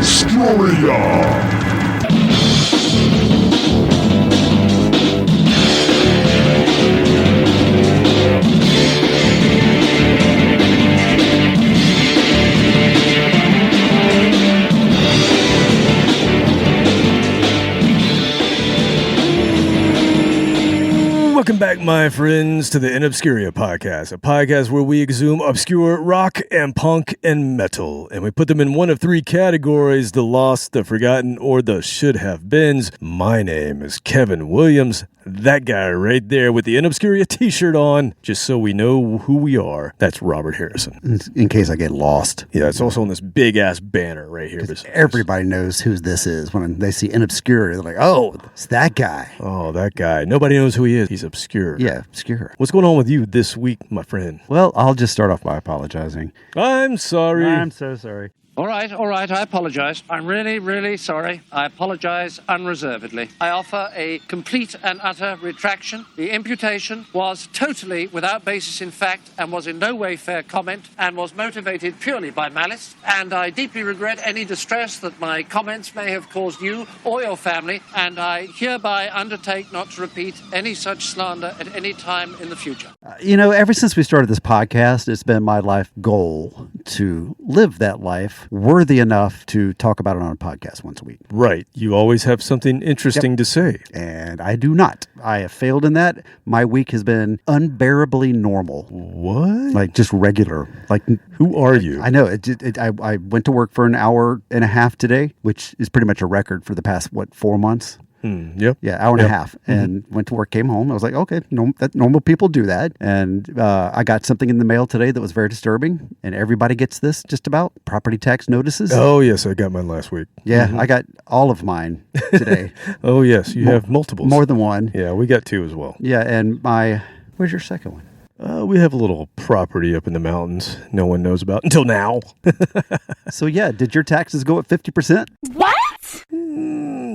InObscuria. Welcome back, my friends, to the InObscuria podcast, a podcast where we exhume obscure rock and punk and metal, and we put them in one of three categories: the lost, the forgotten, or the should-have-beens. My name is Kevin Williams, that guy right there with the InObscuria t-shirt on, just so we know who we are. That's Robert Harrison. In case I get lost. Yeah, it's also on this big-ass banner right here. Everybody knows who this is. When they see InObscuria, they're like, oh, it's that guy. Oh, that guy. Nobody knows who he is. He's obscure. Yeah, obscure. What's going on with you this week, my friend? Well, I'll just start off by apologizing. I'm sorry. I'm so sorry. All right, I apologize. I'm really sorry. I apologize unreservedly. I offer a complete and utter retraction. The imputation was totally without basis in fact and was in no way fair comment and was motivated purely by malice. And I deeply regret any distress that my comments may have caused you or your family, and I hereby undertake not to repeat any such slander at any time in the future. Ever since we started this podcast, it's been my life goal to live that life worthy enough to talk about it on a podcast once a week. Right. You always have something interesting to say. And I do not. I have failed in that. My week has been unbearably normal. What? Like just regular. Like, who are you? I know. I went to work for an hour and a half today, which is pretty much a record for the past, 4 months? Yep. Yeah, hour and a half. And went to work, came home. I was like, okay, normal people do that. And I got something in the mail today that was very disturbing. And everybody gets this just about. Property tax notices. Oh, yes. I got mine last week. Yeah, I got all of mine today. Oh, yes. You have multiples. More than one. Yeah, we got two as well. Yeah, and where's your second one? We have a little property up in the mountains no one knows about until now. So, yeah, did your taxes go up 50%? What?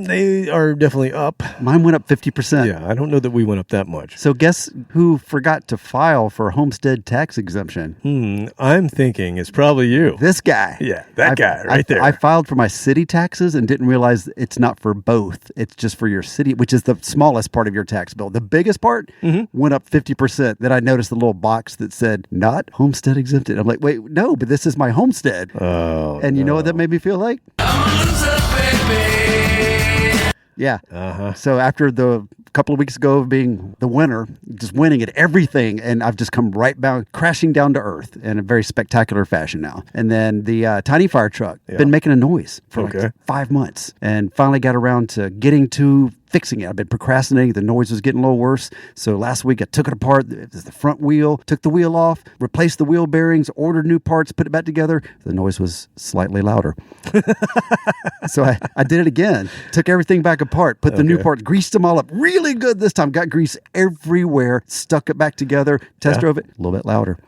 They are definitely up. Mine went up 50%. Yeah, I don't know that we went up that much. So guess who forgot to file for homestead tax exemption? I'm thinking it's probably you. This guy. Yeah, that guy right there. I filed for my city taxes and didn't realize it's not for both. It's just for your city, which is the smallest part of your tax bill. The biggest part went up 50%. Then I noticed the little box that said, not homestead exempted. I'm like, wait, no, but this is my homestead. Oh, and you know what that made me feel like? Yeah. So after the couple of weeks ago of being the winner, just winning at everything, and I've just come right back, crashing down to earth in a very spectacular fashion now. And then the tiny fire truck, been making a noise for like 5 months, and finally got around to getting to fixing it. I've been procrastinating. The noise was getting a little worse. So last week I took it apart. The front wheel, took the wheel off, replaced the wheel bearings, ordered new parts, put it back together. The noise was slightly louder. So I did it again. Took everything back apart, put the new parts, greased them all up really good this time. Got grease everywhere, stuck it back together, test drove it, a little bit louder.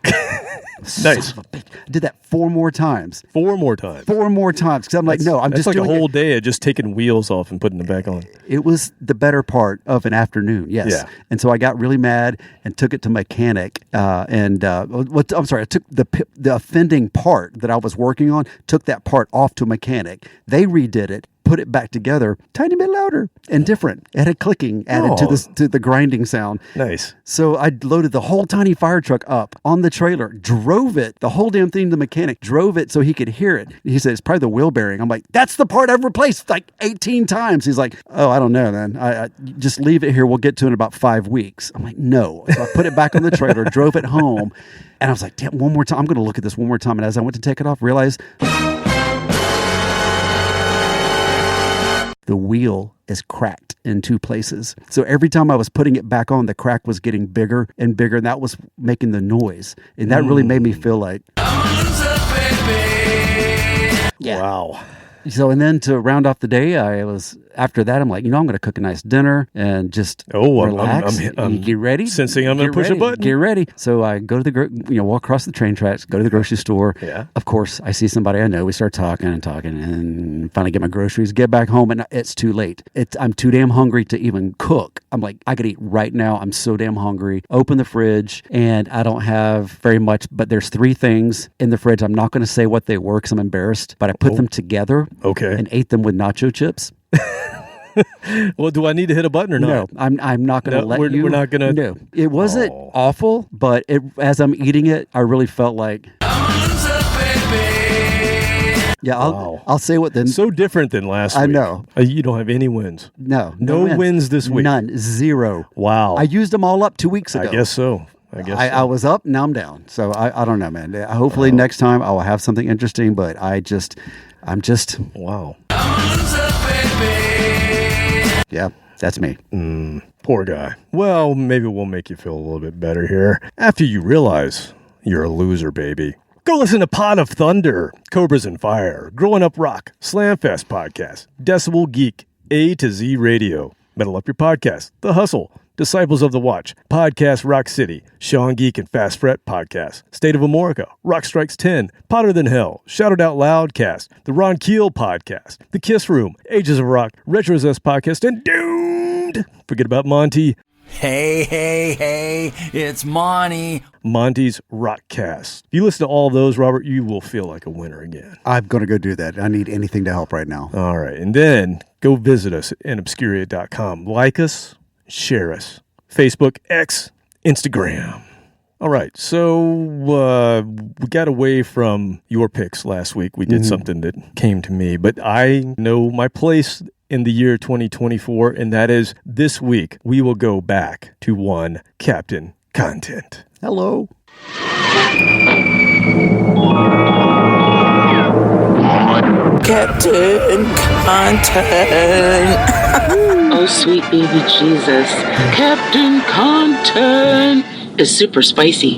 Nice. I did that 4 more times. 4 more times. 4 more times. Because I'm like, no, I'm that's just like doing a whole day of just taking wheels off and putting them back on. It was the better part of an afternoon, yes. Yeah. And so I got really mad and took it to mechanic. I'm sorry, I took the offending part that I was working on, took that part off to a mechanic. They redid it, put it back together, tiny bit louder and different. It had clicking added to the grinding sound. Nice. So I loaded the whole tiny fire truck up on the trailer, drove it, the whole damn thing to the mechanic, drove it so he could hear it. He said, it's probably the wheel bearing. I'm like, that's the part I've replaced like 18 times. He's like, oh, I don't know then. I just leave it here. We'll get to it in about 5 weeks. I'm like, no. So I put it back on the trailer, drove it home. And I was like, damn, one more time. I'm going to look at this one more time. And as I went to take it off, realized the wheel is cracked in 2 places. So every time I was putting it back on, the crack was getting bigger and bigger, and that was making the noise. And that really made me feel like, yeah. Wow. So, and then to round off the day, after that, I'm like, I'm going to cook a nice dinner and just relax. I'm get ready. Sensing I'm going to push a button. Get ready. So I go to walk across the train tracks, go to the grocery store. Yeah. Of course, I see somebody I know. We start talking, and finally get my groceries, get back home, and it's too late. I'm too damn hungry to even cook. I'm like, I could eat right now. I'm so damn hungry. Open the fridge, and I don't have very much, but there's 3 things in the fridge. I'm not going to say what they were because I'm embarrassed, but I put them together Okay. and ate them with nacho chips. Well, do I need to hit a button or not? No, I'm not going to let you. We're not going to. No, it wasn't Oh. awful, but as I'm eating it, I really felt like. Yeah, I'll say what then. So different than last week. I know. You don't have any wins. No wins this week. None. 0. Wow. I used them all up 2 weeks ago. I guess so. I was up, now I'm down. So I don't know, man. Hopefully next time I will have something interesting, but I'm just. Wow. Yeah, that's me. Poor guy. Well, maybe we'll make you feel a little bit better here after you realize you're a loser, baby. Go listen to Pot of Thunder, Cobras and Fire, Growing Up Rock, Slamfest Podcast, Decibel Geek, A to Z Radio, Metal Up Your Podcast, The Hustle, Disciples of the Watch, Podcast Rock City, Sean Geek and Fast Fret Podcast, State of America, Rock Strikes 10, Potter Than Hell, Shout It Out Loud Cast, The Ron Keel Podcast, The Kiss Room, Ages of Rock, Retro Zest Podcast, and Doomed! Forget about Monty. Hey, it's Monty. Monty's Rockcast. If you listen to all those, Robert, you will feel like a winner again. I'm going to go do that. I need anything to help right now. All right. And then go visit us at InObscuria.com. Like us, share us. Facebook, X, Instagram. All right. So we got away from your picks last week. We did something that came to me, but I know my place in the year 2024, and that is this week we will go back to one Captain Content. Hello. Captain Content. Oh, sweet baby Jesus. Captain Content is super spicy.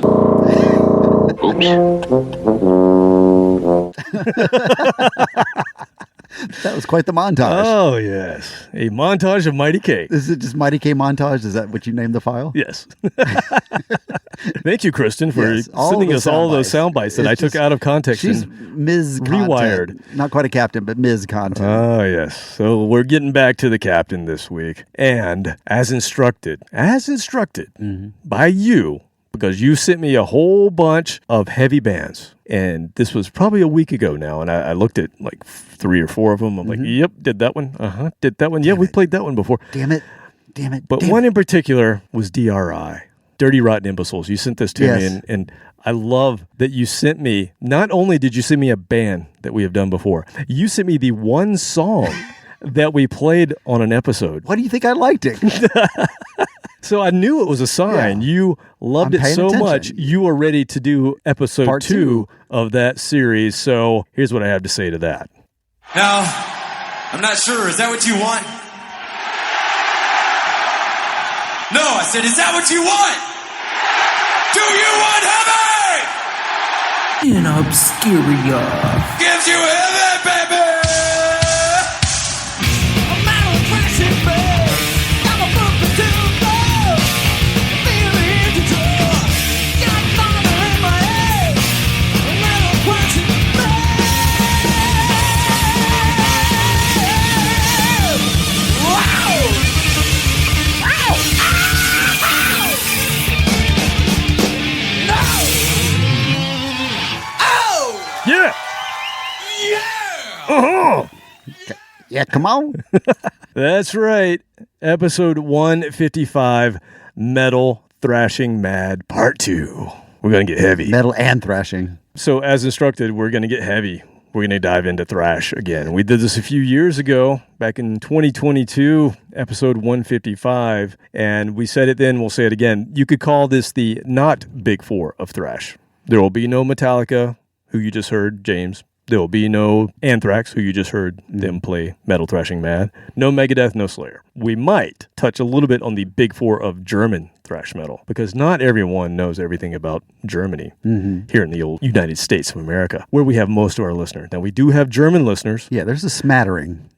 That was quite the montage. Oh, yes. A montage of Mighty K. Is it just Mighty K montage? Is that what you named the file? Yes. Thank you, Kristen, for Yes, sending us all those sound bites that I took out of context. She's and Ms. rewired. Content. Not quite a captain, but Ms. Content. Oh, yes. So we're getting back to the captain this week. And as instructed by you, because you sent me a whole bunch of heavy bands. And this was probably a week ago now. And I looked at like 3 or 4 of them. I'm like, yep, did that one. Did that one. Yeah, we played that one before. Damn it. But one in particular was DRI, Dirty Rotten Imbeciles. You sent this to me. And I love that you sent me, not only did you send me a band that we have done before, you sent me the one song that we played on an episode. Why do you think I liked it? So I knew it was a sign. Yeah. You loved it so much, you were ready to do episode Part 2 of that series. So here's what I have to say to that. Now, I'm not sure. Is that what you want? No, I said, is that what you want? Do you want heaven? InObscuria gives you heaven, baby! Yeah, come on. That's right. Episode 155, Metal Thrashing Mad Part 2. We're going to get heavy. Metal and thrashing. So as instructed, we're going to get heavy. We're going to dive into thrash again. We did this a few years ago, back in 2022, episode 155. And we said it then, we'll say it again. You could call this the not Big Four of thrash. There will be no Metallica, who you just heard, James. There will be no Anthrax, who you just heard them play Metal Thrashing Mad. No Megadeth, no Slayer. We might touch a little bit on the Big Four of German thrash metal, because not everyone knows everything about Germany here in the old United States of America, where we have most of our listeners. Now, we do have German listeners. Yeah, there's a smattering.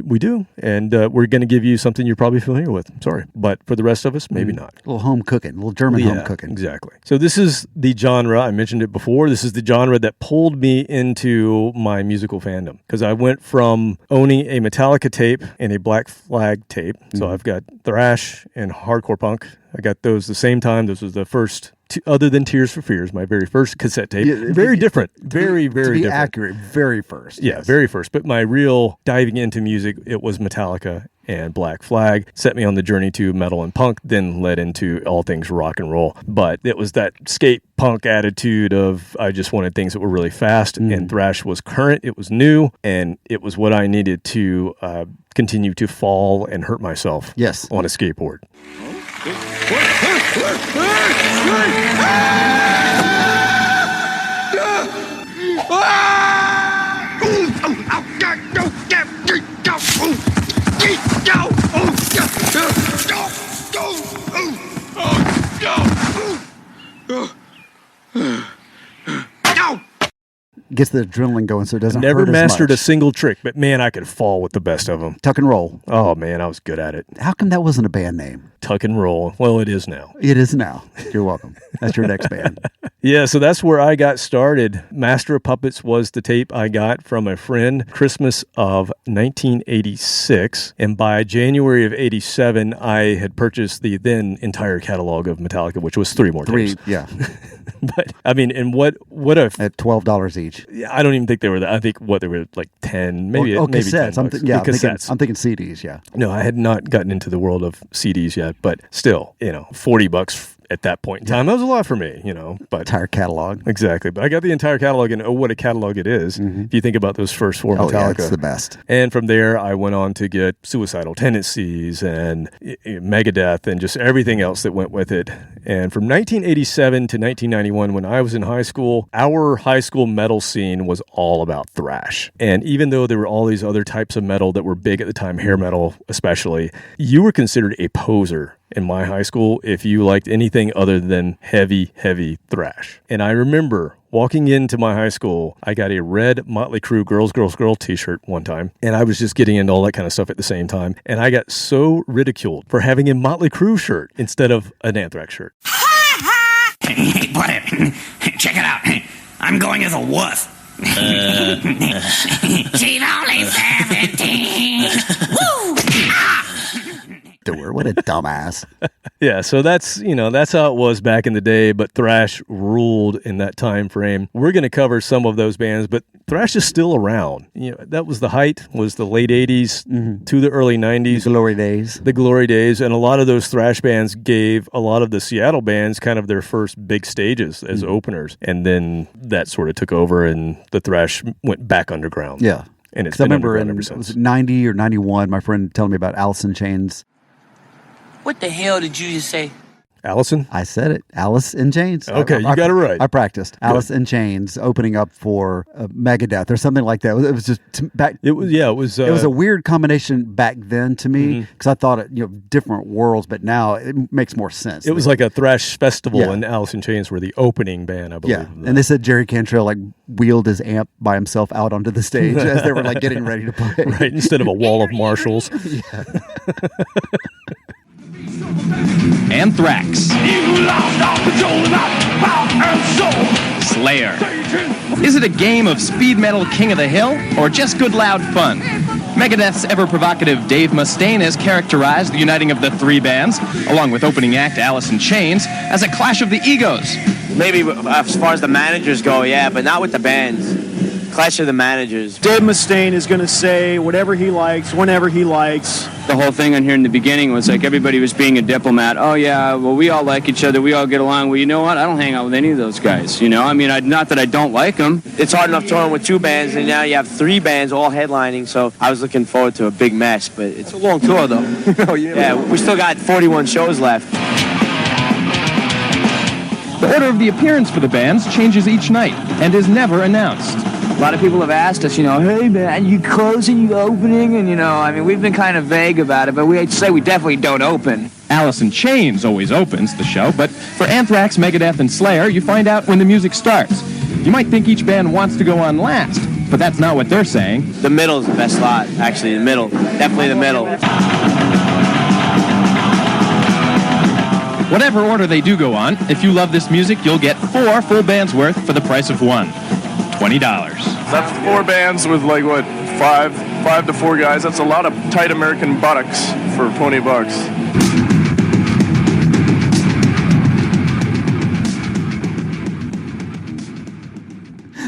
We do, and we're going to give you something you're probably familiar with. Sorry, but for the rest of us, maybe not. A little home cooking, a little German home cooking. Exactly. So this is the genre, I mentioned it before, this is the genre that pulled me into my musical fandom, because I went from owning a Metallica tape and a Black Flag tape. So I've got thrash and hardcore punk. I got those the same time. This was the first other than Tears for Fears, my very first cassette tape. Yeah, very different. Very different. Accurate, very first. Yeah, yes. very first. But my real diving into music, it was Metallica and Black Flag. Set me on the journey to metal and punk, then led into all things rock and roll. But it was that skate punk attitude of I just wanted things that were really fast, and thrash was current, it was new, and it was what I needed to continue to fall and hurt myself on a skateboard. Gets the adrenaline going so it doesn't Never hurt as mastered much. a single trick, but man, I could fall with the best of them. Tuck and Roll. Oh man, I was good at it. How come that wasn't a band name? Tuck and Roll. Well, it is now. It is now. You're welcome. That's your next band. Yeah, so that's where I got started. Master of Puppets was the tape I got from a friend, Christmas of 1986. And by January of 87, I had purchased the then entire catalog of Metallica, which was 3 more tapes. Yeah. But, I mean, and what a... At $12 each. I don't even think they were that. I think they were like 10, maybe cassettes. 10 bucks. Cassettes. I'm thinking CDs, yeah. No, I had not gotten into the world of CDs yet, but still, $40 at that point in time. That was a lot for me, but entire catalog. Exactly. But I got the entire catalog, and what a catalog it is. If you think about those first 4 Metallica. Yeah, it's the best. And from there, I went on to get Suicidal Tendencies and Megadeth and just everything else that went with it. And from 1987 to 1991, when I was in high school, our high school metal scene was all about thrash. And even though there were all these other types of metal that were big at the time, hair metal especially, you were considered a poser in my high school if you liked anything other than heavy thrash. And I remember walking into my high school, I got a red Motley Crue Girls t-shirt one time, and I was just getting into all that kind of stuff at the same time, and I got so ridiculed for having a Motley Crue shirt instead of an Anthrax shirt. Hey, buddy, check it out. I'm going as a wuss. She's only 17. Woo! What a dumbass. Yeah, so that's how it was back in the day, but thrash ruled in that time frame. We're going to cover some of those bands, but thrash is still around. That was the height, was the late 80s to the early 90s. The glory days. The glory days, and a lot of those thrash bands gave a lot of the Seattle bands kind of their first big stages as openers, and then that sort of took over, and the thrash went back underground. Yeah. And it's I been remember underground ever since. It was 90 or 91, my friend telling me about Alice in Chains. What the hell did you just say? Allison? I said it. Alice in Chains. Okay, you got it right. I practiced. Good. Alice in Chains opening up for Megadeth or something like that. It was just back. It was a weird combination back then to me because I thought different worlds, but now it makes more sense. It was like a thrash festival, and Alice in Chains were the opening band, I believe. Yeah, and they said Jerry Cantrell wheeled his amp by himself out onto the stage as they were getting ready to play. Right, instead of a wall of marshals. Yeah. Anthrax. Slayer. Is it a game of speed metal king of the hill, or just good loud fun? Megadeth's ever-provocative Dave Mustaine has characterized the uniting of the 3 bands, along with opening act Alice in Chains, as a clash of the egos. Maybe as far as the managers go, yeah, but not with the bands. Clash of the managers. Dave Mustaine is going to say whatever he likes, whenever he likes. The whole thing on here in the beginning was everybody was being a diplomat. Oh, yeah, well, we all like each other. We all get along. Well, you know what? I don't hang out with any of those guys, I mean, not that I don't like them. It's hard enough touring with 2 bands, and now you have 3 bands all headlining, so I was looking forward to a big mess, but it's a long tour, though. Yeah, we still got 41 shows left. The order of the appearance for the bands changes each night and is never announced. A lot of people have asked us, hey man, you closing, you opening? And I mean, we've been kind of vague about it, but we say we definitely don't open. Alice in Chains always opens the show, but for Anthrax, Megadeth, and Slayer, you find out when the music starts. You might think each band wants to go on last, but that's not what they're saying. The middle is the best slot, actually, the middle. Definitely the middle. Whatever order they do go on, if you love this music, you'll get 4 full bands worth for the price of 1. $20. That's 4 bands with 5 to 4 guys. That's a lot of tight American buttocks for $20.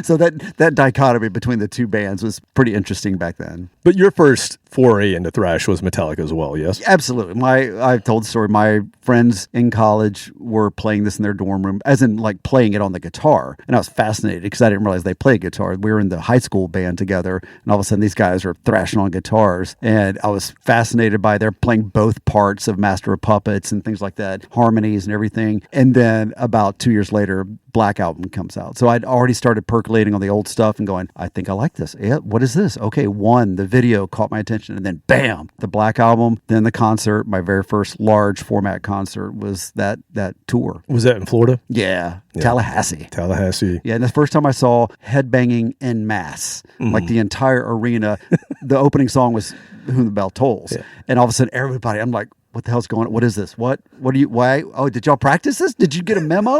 So that dichotomy between the two bands was pretty interesting back then. But your first foray into thrash was Metallica as well, yes? Absolutely. I've told the story. My friends in college were playing this in their dorm room, as in like playing it on the guitar. And I was fascinated because I didn't realize they played guitar. We were in the high school band together, and all of a sudden these guys are thrashing on guitars. And I was fascinated by they're playing both parts of Master of Puppets and things like that, harmonies and everything. And then about 2 years later, Black Album comes out. So I'd already started percolating on the old stuff and going, I think I like this. Yeah, what is this? Okay, the video caught my attention, and then bam, the Black Album, then the concert. My very first large format concert was that tour. Was that in Florida? Yeah. Tallahassee. Yeah, and the first time I saw headbanging en masse, like the entire arena, the opening song was Whom the Bell Tolls. Yeah. And all of a sudden, everybody, I'm like, what the hell's going on? What is this? Why? Oh, did y'all practice this? Did you get a memo?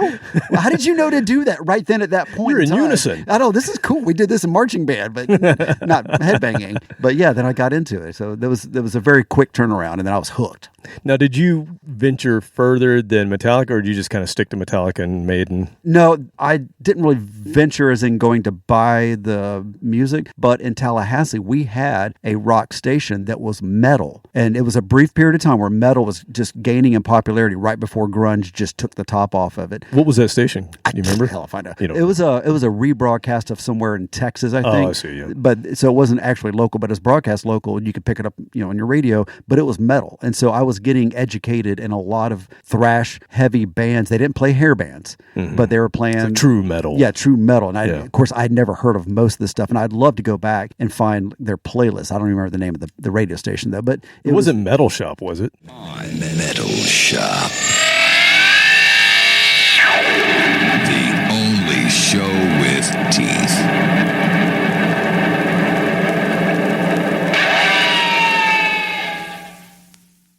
Well, how did you know to do that right then at that point? You're in time? unison. I know, this is cool. We did this in marching band, but not headbanging. But yeah, then I got into it. So there was a very quick turnaround, and then I was hooked. Now, did you venture further than Metallica, or did you just kind of stick to Metallica and Maiden? No, I didn't really venture as in going to buy the music, but in Tallahassee, we had a rock station that was metal. And it was a brief period of time where metal was just gaining in popularity right before grunge just took the top off of it. What was that station? Do you remember? Hell if I know. It was a rebroadcast of somewhere in Texas, I think. Oh, I see, yeah. But so it wasn't actually local, but it was broadcast local, and you could pick it up, on your radio, but it was metal. And so I was getting educated in a lot of thrash heavy bands. They didn't play hair bands, but they were playing like true metal. Yeah, true metal. And of course, I'd never heard of most of this stuff, and I'd love to go back and find their playlist. I don't even remember the name of the radio station though, but it wasn't Metal Shop, was it? On Metal Shop. The only show with teeth.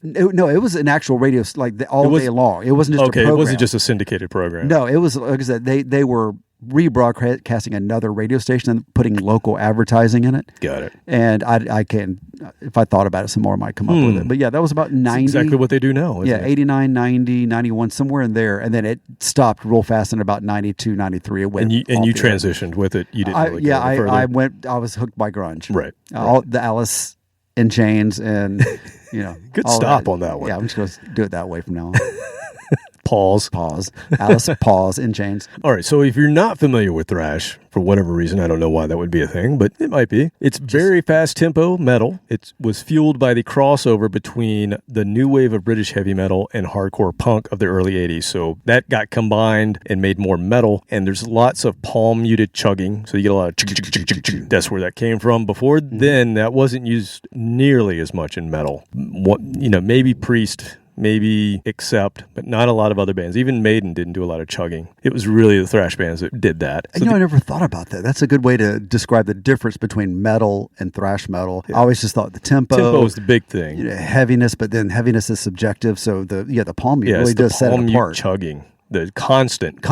No, it was an actual radio, all day long. It wasn't just a program. It wasn't just a syndicated program. No, it was, like I said, they were rebroadcasting another radio station and putting local advertising in it. Got it. And I can, if I thought about it some more, I might come up with it. But yeah, that was about 90. That's exactly what they do now. Yeah, 89, 90, 91, somewhere in there. And then it stopped real fast in about 92, 93. It went and you transitioned with it. You didn't really go further. I was hooked by grunge. Right. All the Alice in Chains and, Good stop on that one. Yeah, I'm just going to do it that way from now on. Pause. Alice, pause, in chains. All right, so if you're not familiar with thrash, for whatever reason, I don't know why that would be a thing, but it might be. It's very fast tempo metal. It was fueled by the crossover between the new wave of British heavy metal and hardcore punk of the early 80s. So that got combined and made more metal, and there's lots of palm muted chugging, so you get a lot of that's where that came from. Before then, that wasn't used nearly as much in metal. Maybe Priest, maybe Accept, but not a lot of other bands. Even Maiden didn't do a lot of chugging. It was really the thrash bands that did that. So I never thought about that. That's a good way to describe the difference between metal and thrash metal. Yeah. I always just thought the tempo is the big thing. Heaviness, but then heaviness is subjective. So the palm mute really does set it apart. Chugging. The constant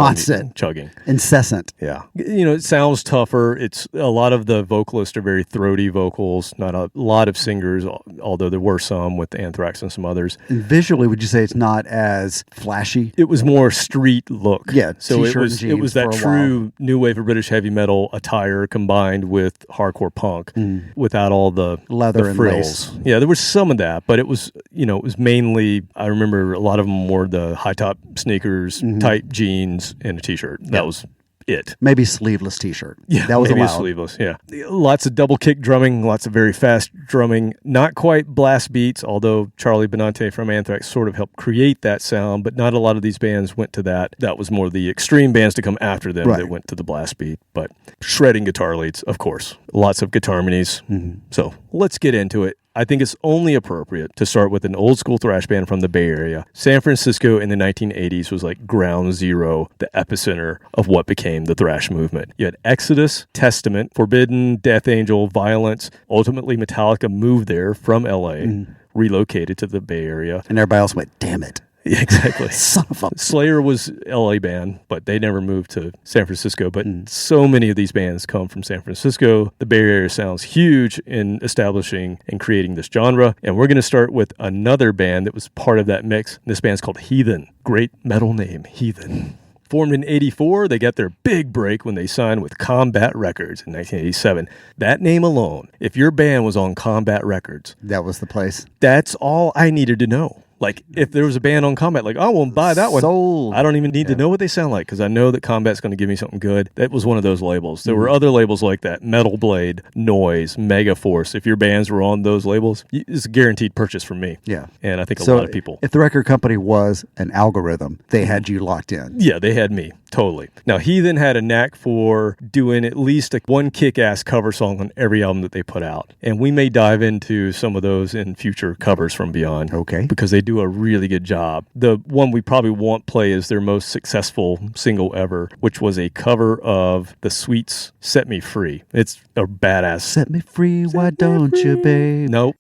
chugging, incessant. Yeah, it sounds tougher. It's a lot of the vocalists are very throaty vocals. Not a lot of singers, although there were some with Anthrax and some others. And visually, would you say it's not as flashy? It was more street look. Yeah, so it was that true new wave of British heavy metal attire combined with hardcore punk, without all the leather and frills. Lace. Yeah, there was some of that, but it was it was mainly. I remember a lot of them wore the high top sneakers. Tight jeans and a t-shirt. That was it. Maybe sleeveless t-shirt. Yeah, that was maybe allowed. Sleeveless. Yeah, lots of double kick drumming, lots of very fast drumming. Not quite blast beats, although Charlie Benante from Anthrax sort of helped create that sound. But not a lot of these bands went to that. That was more the extreme bands to come after them that went to the blast beat. But shredding guitar leads, of course, lots of guitar harmonies. So let's get into it. I think it's only appropriate to start with an old school thrash band from the Bay Area. San Francisco in the 1980s was like ground zero, the epicenter of what became the thrash movement. You had Exodus, Testament, Forbidden, Death Angel, Violence. Ultimately, Metallica moved there from LA, relocated to the Bay Area. And everybody else went, damn it. Yeah, exactly. Son of a... Slayer was LA band, but they never moved to San Francisco. But so many of these bands come from San Francisco. The Bay Area sounds huge in establishing and creating this genre. And we're going to start with another band that was part of that mix. This band's called Heathen. Great metal name, Heathen. Formed in 84, they got their big break when they signed with Combat Records in 1987. That name alone, if your band was on Combat Records, that was the place. That's all I needed to know. Like, if there was a band on Combat, like, I won't buy that one. Sold. I don't even need to know what they sound like because I know that Combat's going to give me something good. That was one of those labels. There were other labels like that. Metal Blade, Noise, Megaforce. If your bands were on those labels, it's a guaranteed purchase from me. Yeah. And I think a lot of people. If the record company was an algorithm, they had you locked in. Yeah, they had me. Totally. Now, Heathen had a knack for doing at least one kick-ass cover song on every album that they put out. And we may dive into some of those in future covers from Beyond. Okay. Because they do a really good job. The one we probably won't play is their most successful single ever, which was a cover of The Sweets' Set Me Free. It's a badass. Set me free, why don't you, babe? Nope.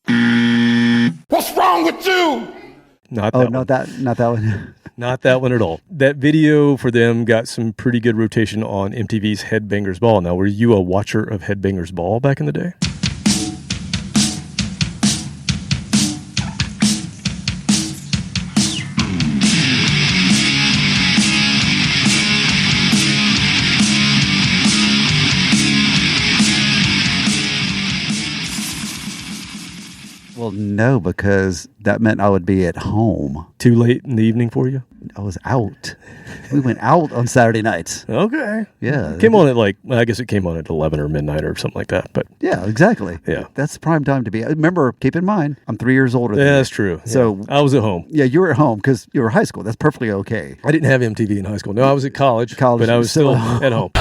What's wrong with you? Not that one. Not that one. Not that one at all. That video for them got some pretty good rotation on MTV's Headbangers Ball. Now, were you a watcher of Headbangers Ball back in the day? Well, no, because that meant I would be at home. Too late in the evening for you? I was out. We went out on Saturday nights. Okay. Yeah. It came on at I guess it came on at 11 or midnight or something like that. But yeah, exactly. Yeah. That's the prime time to be. Remember, keep in mind, I'm 3 years older than you. Yeah, that's true. So I was at home. Yeah, you were at home because you were high school. That's perfectly okay. I didn't have MTV in high school. No, I was at college. But I was still at home.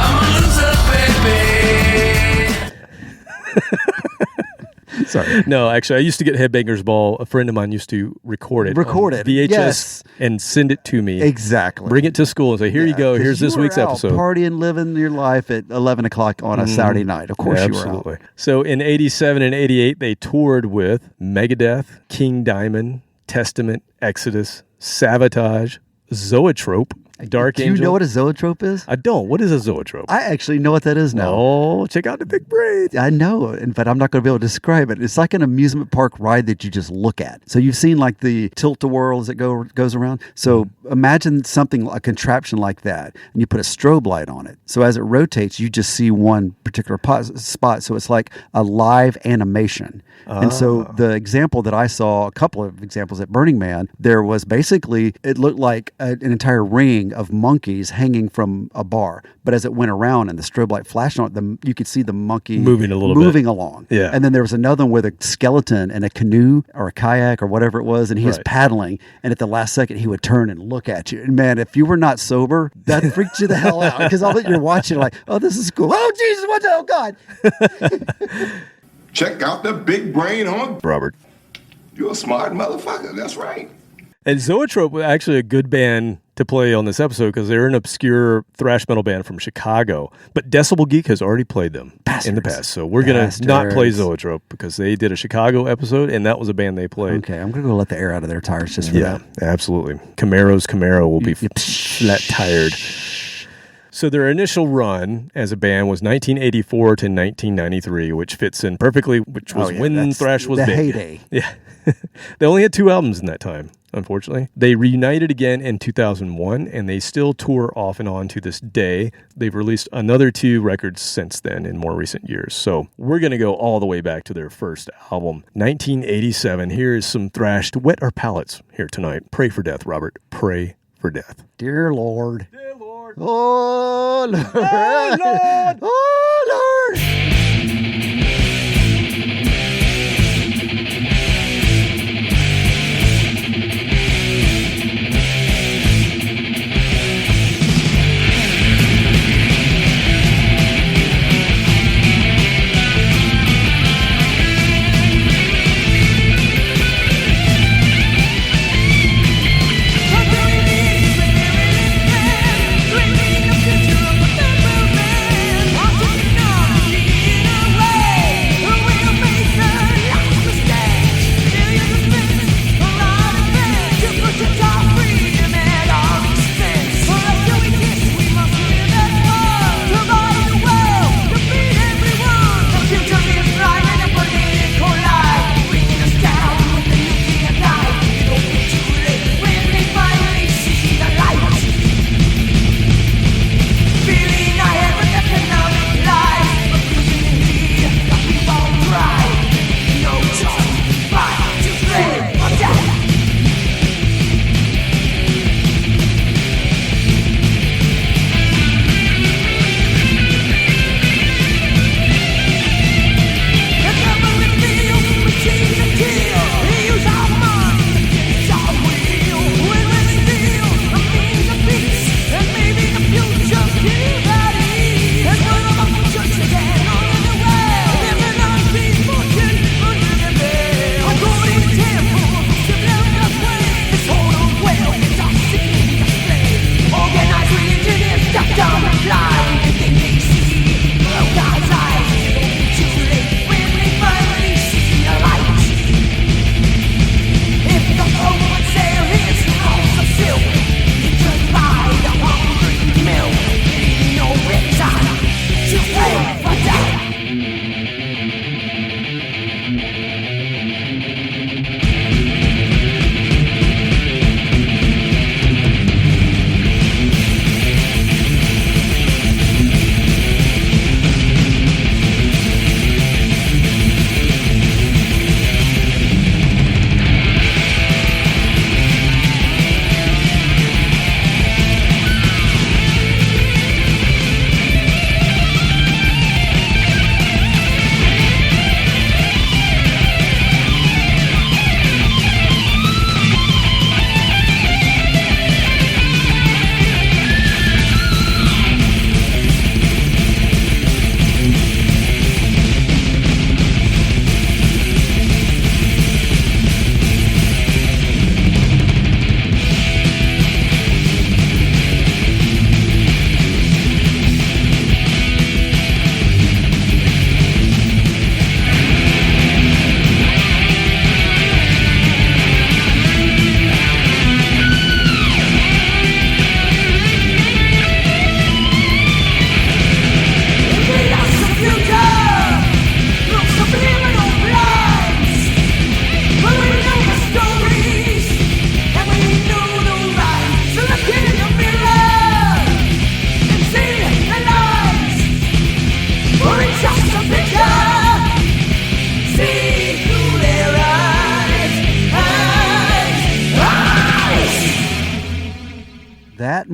Sorry. No, actually, I used to get Headbangers Ball. A friend of mine used to record it. VHS, yes. And send it to me. Exactly. Bring it to school and say, here you go. Here's this week's episode. Partying, living your life at 11 o'clock on a Saturday night. Of course you were out. So in 87 and 88, they toured with Megadeth, King Diamond, Testament, Exodus, Sabotage, Zoetrope, Dark Angel. Do you know what a zoetrope is? I don't. What is a zoetrope? I actually know what that is now. Oh, check out the big braid. I know, but I'm not going to be able to describe it. It's like an amusement park ride that you just look at. So you've seen like the tilt-a-whirl as it goes around. So imagine something, a contraption like that, and you put a strobe light on it. So as it rotates, you just see one particular spot. So it's like a live animation. And so the example that I saw, a couple of examples at Burning Man, there was basically, it looked like an entire ring of monkeys hanging from a bar. But as it went around and the strobe light flashed on it, you could see the monkey moving along. Yeah. And then there was another one with a skeleton and a canoe or a kayak or whatever it was, and he was paddling. And at the last second, he would turn and look at you. And man, if you were not sober, that freaked you the hell out because all that you're watching, like, oh, this is cool. Oh, Jesus, what the hell, God. Check out the big brain on Robert. You're a smart motherfucker. That's right. And Zoetrope was actually a good band to play on this episode because they're an obscure thrash metal band from Chicago. But Decibel Geek has already played them in the past. So we're going to not play Zoetrope because they did a Chicago episode and that was a band they played. Okay, I'm going to go let the air out of their tires just for that. Yeah, absolutely. Camaro's Camaro will be flat tired. So their initial run as a band was 1984 to 1993, which fits in perfectly, which was when thrash was the big. Heyday. Yeah. They only had 2 albums in that time, unfortunately. They reunited again in 2001, and they still tour off and on to this day. They've released another 2 records since then in more recent years. So we're going to go all the way back to their first album, 1987. Here is some thrash to wet our palates here tonight. Pray for death, Robert. Pray for death. Dear Lord. Dear Lord. Oh, Lord. Oh, Lord. Oh, Lord. Bring me a picture of a dead man.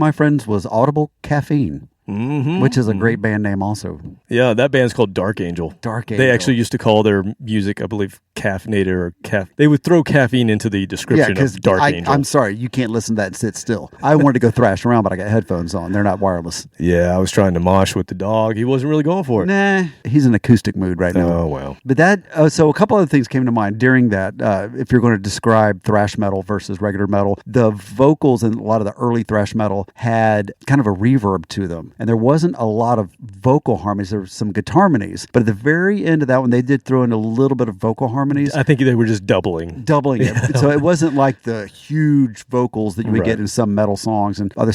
my friends, was Audible Caffeine. Which is a great band name also. Yeah, that band's called Dark Angel. Dark Angel. They actually used to call their music, I believe, caffeinated or They would throw caffeine into the description of Dark Angel. I'm sorry, you can't listen to that and sit still. I wanted to go thrash around, but I got headphones on. They're not wireless. Yeah, I was trying to mosh with the dog. He wasn't really going for it. Nah, he's in acoustic mood right now. Oh, well. But that, so a couple other things came to mind during that. If you're going to describe thrash metal versus regular metal, the vocals in a lot of the early thrash metal had kind of a reverb to them. And there wasn't a lot of vocal harmonies. There were some guitar harmonies. But at the very end of that one, they did throw in a little bit of vocal harmonies. I think they were just doubling it. So it wasn't like the huge vocals that you would get in some metal songs and other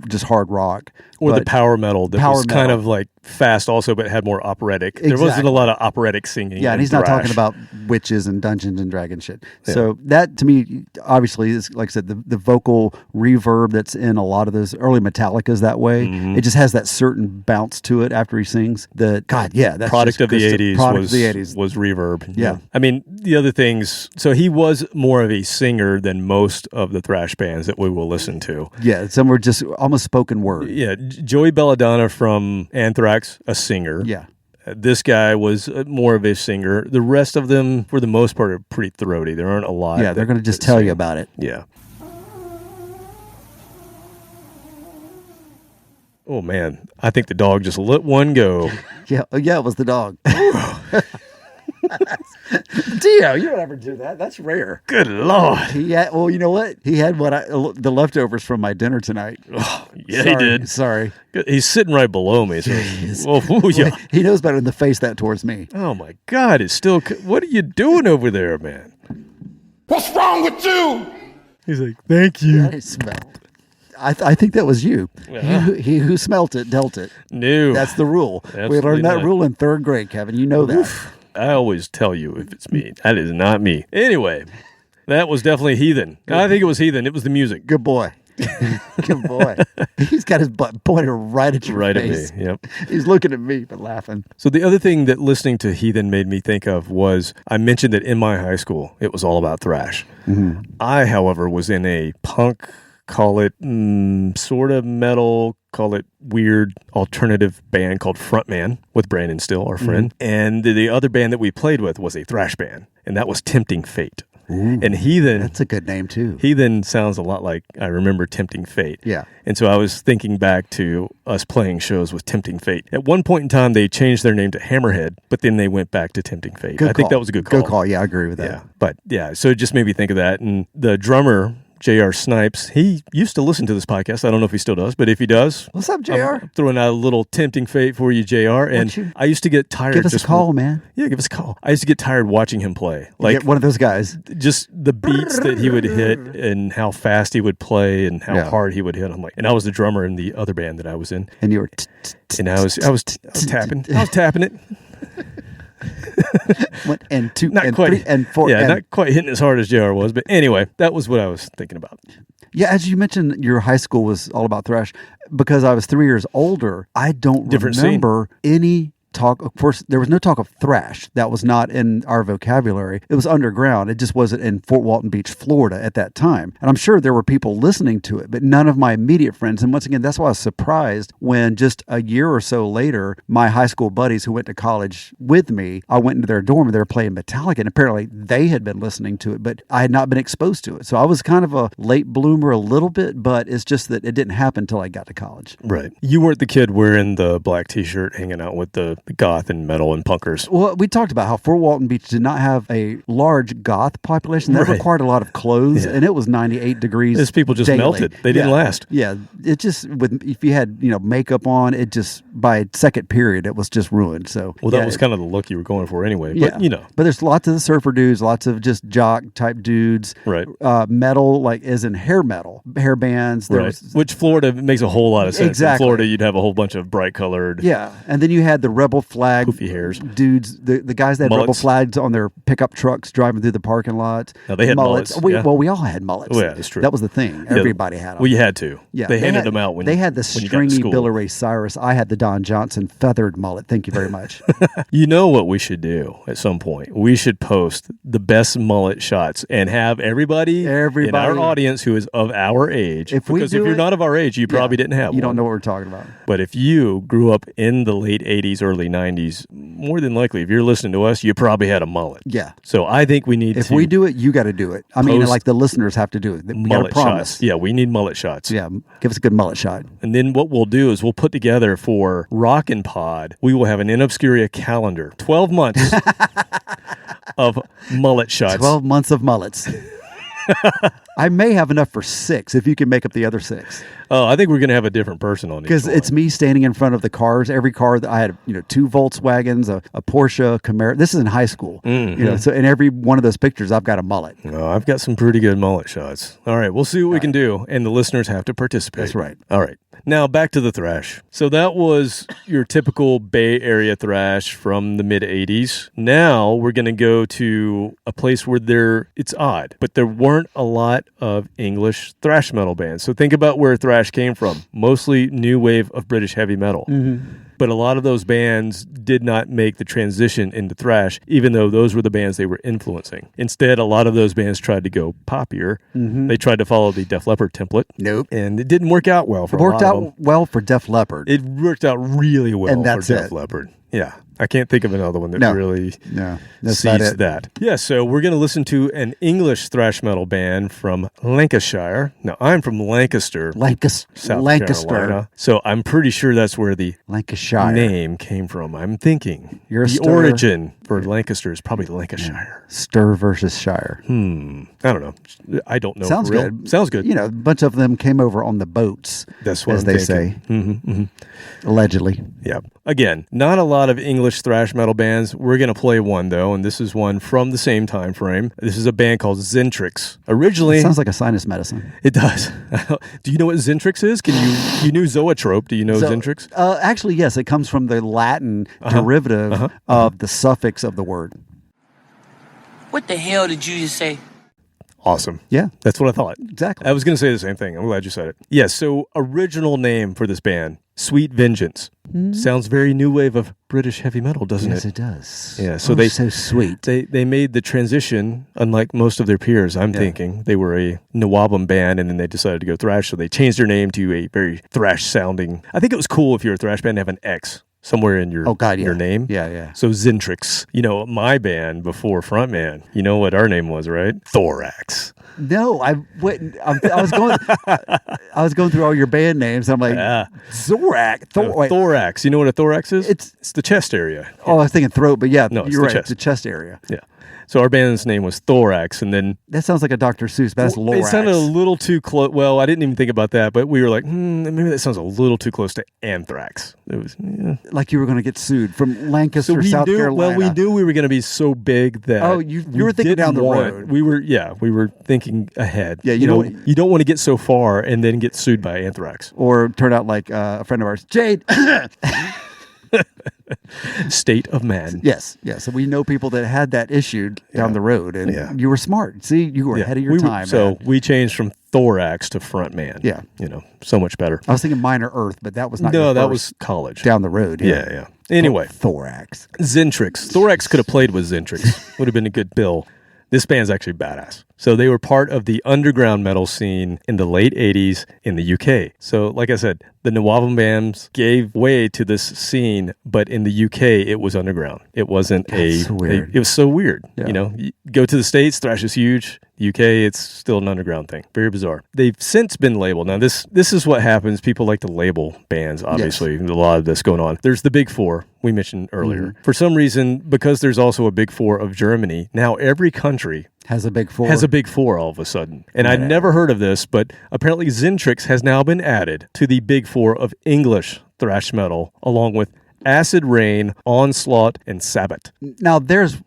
just hard rock. Or the power metal that was kind of like fast also, but had more operatic. There wasn't a lot of operatic singing. Yeah, and he's not talking about witches and Dungeons and Dragons shit. Yeah. So that, to me, obviously, is, like I said, the vocal reverb that's in a lot of those early Metallicas that way. It just has that certain bounce to it after he sings. That's product of the 80s was reverb. Yeah. I mean, the other things, so he was more of a singer than most of the thrash bands that we will listen to. Yeah, some were just almost spoken word. Yeah, Joey Belladonna from Anthrax, a singer. Yeah. This guy was more of a singer. The rest of them, for the most part, are pretty throaty. There aren't a lot. Yeah, they're going to just tell you about it. Yeah. Oh, man. I think the dog just let one go. Yeah, it was the dog. Dio, you don't ever do that. That's rare. Good Lord. Well, you know what? He had the leftovers from my dinner tonight. Oh, yeah, he did. Sorry. He's sitting right below me. So he knows better than to face that towards me. Oh, my God. It's still... What are you doing over there, man? What's wrong with you? He's like, thank you. That smelled. I think that was you. He who smelt it, dealt it. No. That's the rule. We learned that rule in 3rd grade, Kevin. You know that. I always tell you if it's me. That is not me. Anyway, that was definitely Heathen. I think it was Heathen. It was the music. Good boy. Good boy. He's got his butt pointed right at your face. At me, yep. He's looking at me but laughing. So the other thing that listening to Heathen made me think of was I mentioned that in my high school, it was all about thrash. I, however, was in a punk, call it sort of metal, call it weird alternative band called Frontman with Brandon Still, our friend. And the other band that we played with was a thrash band, and that was Tempting Fate. And Heathen... That's a good name, too. Heathen sounds a lot like I remember Tempting Fate. Yeah. And so I was thinking back to us playing shows with Tempting Fate. At one point in time, they changed their name to Hammerhead, but then they went back to Tempting Fate. I think that was a good call. Good call. Yeah, I agree with that. Yeah. But yeah, so it just made me think of that. And the drummer... J.R. Snipes, he used to listen to this podcast. I don't know if he still does, but if he does... What's up, J.R.? I'm throwing out a little Tempting Fate for you, J.R. And I used to get tired... Give us a call, man. Yeah, give us a call. I used to get tired watching him play. Like one of those guys. Just the beats that he would hit and how fast he would play and how hard he would hit. I'm like, and I was the drummer in the other band that I was in. And you were... And I was tapping. I was tapping it. 1 and 2 not and quite, 3 and 4. Yeah, not quite hitting as hard as JR was, but anyway, that was what I was thinking about. Yeah, as you mentioned, your high school was all about thrash. Because I was 3 years older, I don't remember any talk. Of course, there was no talk of thrash. That was not in our vocabulary. It was underground. It just wasn't in Fort Walton Beach, Florida at that time. And I'm sure there were people listening to it, but none of my immediate friends. And once again, that's why I was surprised when just a year or so later, my high school buddies who went to college with me, I went into their dorm and they were playing Metallica. And apparently they had been listening to it, but I had not been exposed to it. So I was kind of a late bloomer a little bit, but it's just that it didn't happen until I got to college. Right. You weren't the kid wearing the black t-shirt hanging out with the goth and metal and punkers. Well, we talked about how Fort Walton Beach did not have a large goth population. That required a lot of clothes, and it was 98 degrees. Those people just melted. They didn't last. Yeah, it just if you had makeup on, it just by second period it was just ruined. So that was kind of the look you were going for anyway. But but there's lots of the surfer dudes, lots of just jock type dudes. Right. Metal, like as in hair metal, hair bands. Which Florida makes a whole lot of sense. Exactly. In Florida, you'd have a whole bunch of bright colored. Yeah, and then you had the rubber rebel flag poofy hairs dudes, the guys that had rebel flags on their pickup trucks driving through the parking lots. No, they had mullets. Well, we all had mullets. Oh, yeah, that's true. That was the thing. Everybody had them. Well, you had to. Yeah, they handed them out when they had the when you got to stringy school. Billy Ray Cyrus. I had the Don Johnson feathered mullet. Thank you very much. You know what we should do at some point? We should post the best mullet shots and have everybody in our audience who is of our age. Because if you're not of our age, you probably didn't have one. You don't know what we're talking about. But if you grew up in the late 80s, early 90s, more than likely, if you're listening to us, you probably had a mullet. Yeah. So I think we need if we do it, you got to do it. I mean, like the listeners have to do it. We mullet promise. shots. Yeah, we need mullet shots. Yeah, give us a good mullet shot. And then what we'll do is we'll put together for Rockin' Pod, we will have an InObscuria calendar. 12 months of mullet shots. 12 months of mullets. I may have enough for 6 if you can make up the other 6. Oh, I think we're going to have a different person on because it's me standing in front of the cars. Every car that I had, 2 Volkswagens, a Porsche, a Camaro. This is in high school, So in every one of those pictures, I've got a mullet. Oh, I've got some pretty good mullet shots. All right, we'll see what we can do, and the listeners have to participate. That's right. All right. Now back to the thrash. So that was your typical Bay Area thrash from the mid '80s. Now we're going to go to a place where it's odd, but there weren't a lot of English thrash metal bands. So think about where thrash came from. Mostly new wave of British heavy metal. Mm-hmm. But a lot of those bands did not make the transition into thrash, even though those were the bands they were influencing. Instead, a lot of those bands tried to go poppier. Mm-hmm. They tried to follow the Def Leppard template. Nope. And it didn't work out well for a lot of them. It worked out well for Def Leppard. It worked out really well for Def it. Leppard. Yeah. I can't think of another one that really sees that. Yeah, so we're going to listen to an English thrash metal band from Lancashire. Now, I'm from Lancaster, South Carolina. So I'm pretty sure that's where the Lancashire name came from. I'm thinking the origin for Lancaster is probably Lancashire. Stir versus Shire. I don't know. I don't know. Sounds for real. good. Sounds good. A bunch of them came over on the boats. That's what as I'm they thinking. say. Mm-hmm, mm-hmm. Allegedly. Yeah. Again, not a lot of English thrash metal bands. We're going to play one, though, and this is one from the same time frame. This is a band called Xentrix. Originally... It sounds like a sinus medicine. It does. Do you know what Xentrix is? You knew Zoetrope. Do you know Xentrix? Actually, yes. It comes from the Latin derivative of the suffix of the word. What the hell did you just say? Awesome. Yeah. That's what I thought. Exactly. I was going to say the same thing. I'm glad you said it. Yeah, so original name for this band, Sweet Vengeance. Sounds very new wave of British heavy metal, doesn't it? Yes, it does. Yeah, so so sweet. They made the transition, unlike most of their peers, I'm thinking. They were a Nawabum band, and then they decided to go thrash, so they changed their name to a very thrash-sounding... I think it was cool if you're a thrash band to have an X somewhere in your your name. Yeah, yeah. So Xentrix. My band before frontman, you know what our name was, right? Thorax. No, I went. I was going. I was going through all your band names. I'm like, Zorak. Thorax. You know what a thorax is? It's the chest area. Oh, I was thinking throat, but yeah, no, you're right. Chest. It's the chest area. Yeah. So our band's name was Thorax, and then... That sounds like a Dr. Seuss, but that's Lorax. It sounded a little too close. Well, I didn't even think about that, but we were like, maybe that sounds a little too close to Anthrax. It was like you were going to get sued from Lancaster, South Carolina. Well, we knew we were going to be so big that... Oh, you were thinking down the road. We were thinking ahead. Yeah, you don't want to get so far and then get sued by Anthrax. Or turn out like a friend of ours, Jade... State of Man. Yes. So we know people that had that issued down the road, and you were smart. See, you were ahead of your time. So we changed from Thorax to Frontman. Yeah. So much better. I was thinking Minor Earth, but that was not No, that was college. Down the road. Yeah. Anyway. Thorax. Xentrix. Thorax could have played with Xentrix. Would have been a good bill. This band's actually badass. So they were part of the underground metal scene in the late 80s in the UK. So like I said, the Nawabum bands gave way to this scene, but in the UK, it was underground. It wasn't it was so weird. Yeah. You go to the States, thrash is huge. UK, it's still an underground thing. Very bizarre. They've since been labeled. Now, this is what happens. People like to label bands, obviously. Yes. A lot of this going on. There's the Big Four we mentioned earlier. Mm-hmm. For some reason, because there's also a Big Four of Germany, now every country has a Big Four. Has a Big Four all of a sudden. And I'd never heard of this, but apparently Xentrix has now been added to the Big Four of English thrash metal, along with Acid Rain, Onslaught, and Sabbath. Now,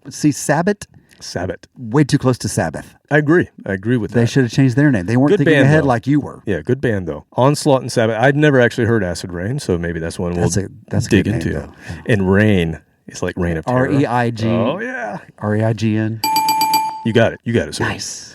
Sabbath? Sabbath. Way too close to Sabbath. I agree with that. They should have changed their name. They weren't thinking ahead like you were. Yeah, good band though. Onslaught and Sabbath. I'd never actually heard Acid Rain, so maybe that's one we'll dig into. Name, and Rain, it's like Reign of Terror. R-E-I-G. Oh yeah. R-E-I-G-N. You got it. Sir. Nice.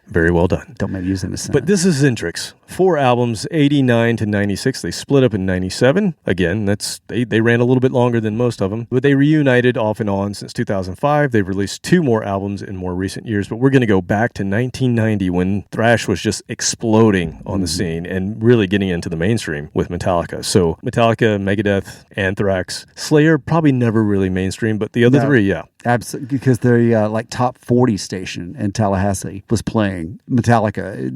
Very well done. Don't maybe use it in a sentence. But this is Anthrax. 4 albums, 89 to 96. They split up in 97. Again, they ran a little bit longer than most of them. But they reunited off and on since 2005. They've released 2 more albums in more recent years. But we're going to go back to 1990 when thrash was just exploding on the scene and really getting into the mainstream with Metallica. So Metallica, Megadeth, Anthrax, Slayer, probably never really mainstream, but the other 3, yeah. Absolutely, because their top 40 station in Tallahassee was playing Metallica.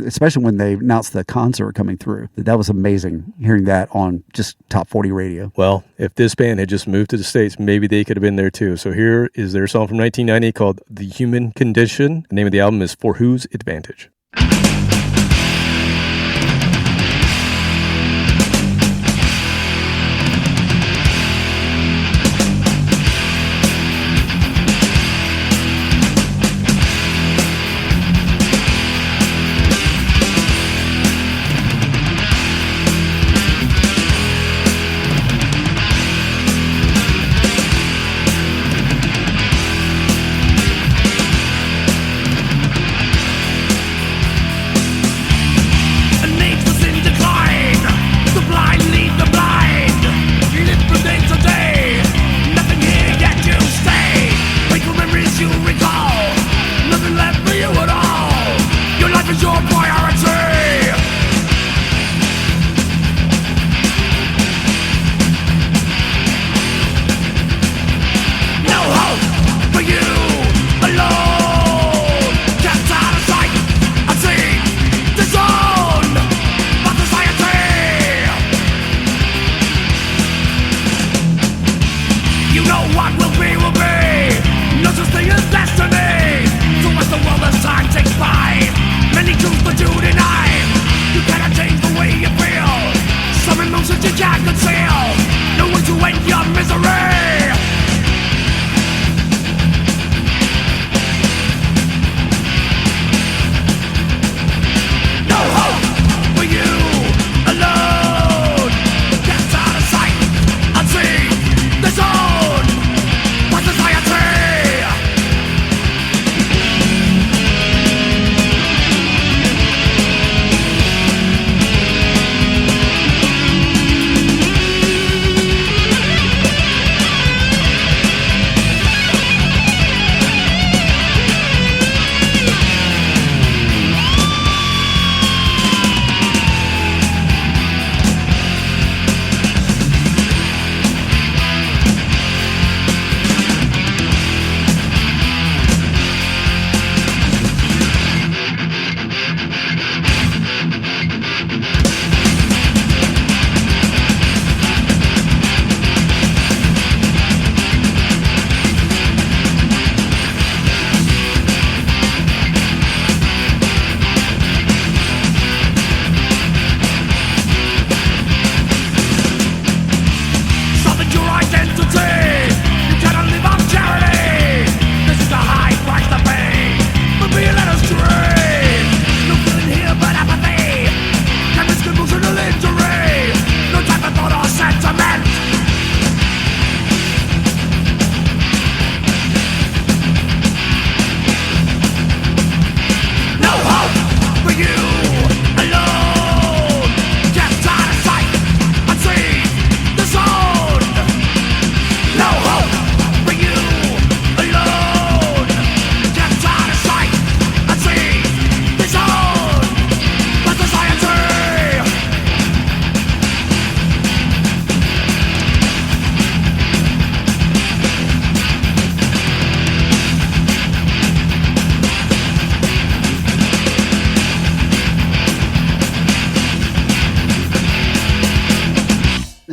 Especially when they announced the concert coming through. That was amazing hearing that on just top 40 radio. Well, if this band had just moved to the States, maybe they could have been there too. So here is their song from 1990 called The Human Condition. The name of the album is For Whose Advantage?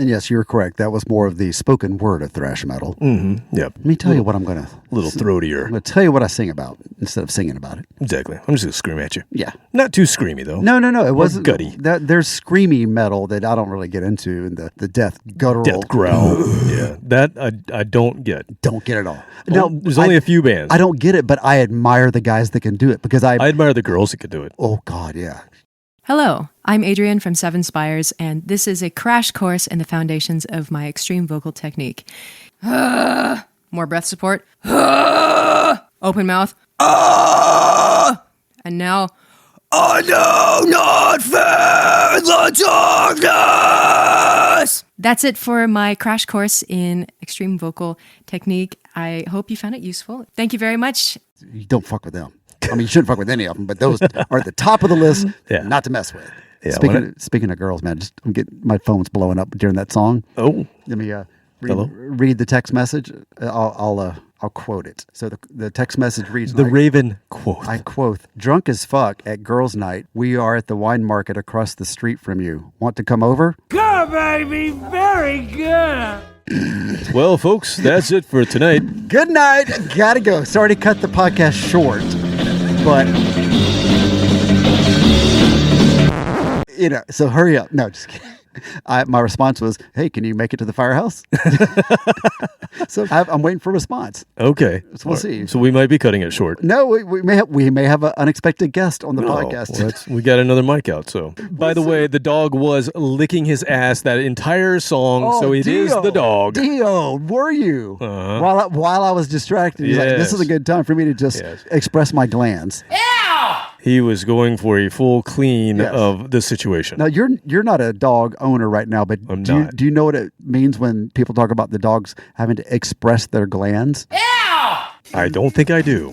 And yes, you're correct. That was more of the spoken word of thrash metal. Mm-hmm. Yep. Let me tell you what I'm going to... Little throatier. I'm going to tell you what I sing about instead of singing about it. Exactly. I'm just going to scream at you. Yeah. Not too screamy, though. No. It wasn't... gutty. There's screamy metal that I don't really get into, and the death guttural... Death growl. Yeah. That I don't get. Don't get it all. No, there's only a few bands. I don't get it, but I admire the guys that can do it because I admire the girls that can do it. Oh, God, yeah. Hello, I'm Adrienne from Seven Spires, and this is a crash course in the foundations of my extreme vocal technique. More breath support. Open mouth. And now, I do not fear the darkness! That's it for my crash course in extreme vocal technique. I hope you found it useful. Thank you very much. You don't fuck with them. I mean, you shouldn't fuck with any of them, but those are at the top of the list not to mess with. Yeah, speaking of girls, man, my phone's blowing up during that song. Oh. Let me read the text message. I'll quote it. So the text message reads... The Raven quote. I quote, "Drunk as fuck at girls' night. We are at the wine market across the street from you. Want to come over?" Good, baby. Very good. Well, folks, that's it for tonight. Good night. Gotta go. Sorry to cut the podcast short, but so hurry up. No, just kidding. My response was, "Hey, can you make it to the firehouse?" So I'm waiting for a response. Okay, so we'll see. So we might be cutting it short. No, we may have an unexpected guest on the podcast. Well, we got another mic out. So, by the way, the dog was licking his ass that entire song. So it is the dog. Dio, were you? Uh-huh. While I was distracted, he's like, "This is a good time for me to just express my glands." He was going for a full clean of the situation. Now you're not a dog owner right now, but do you know what it means when people talk about the dogs having to express their glands? I don't think I do.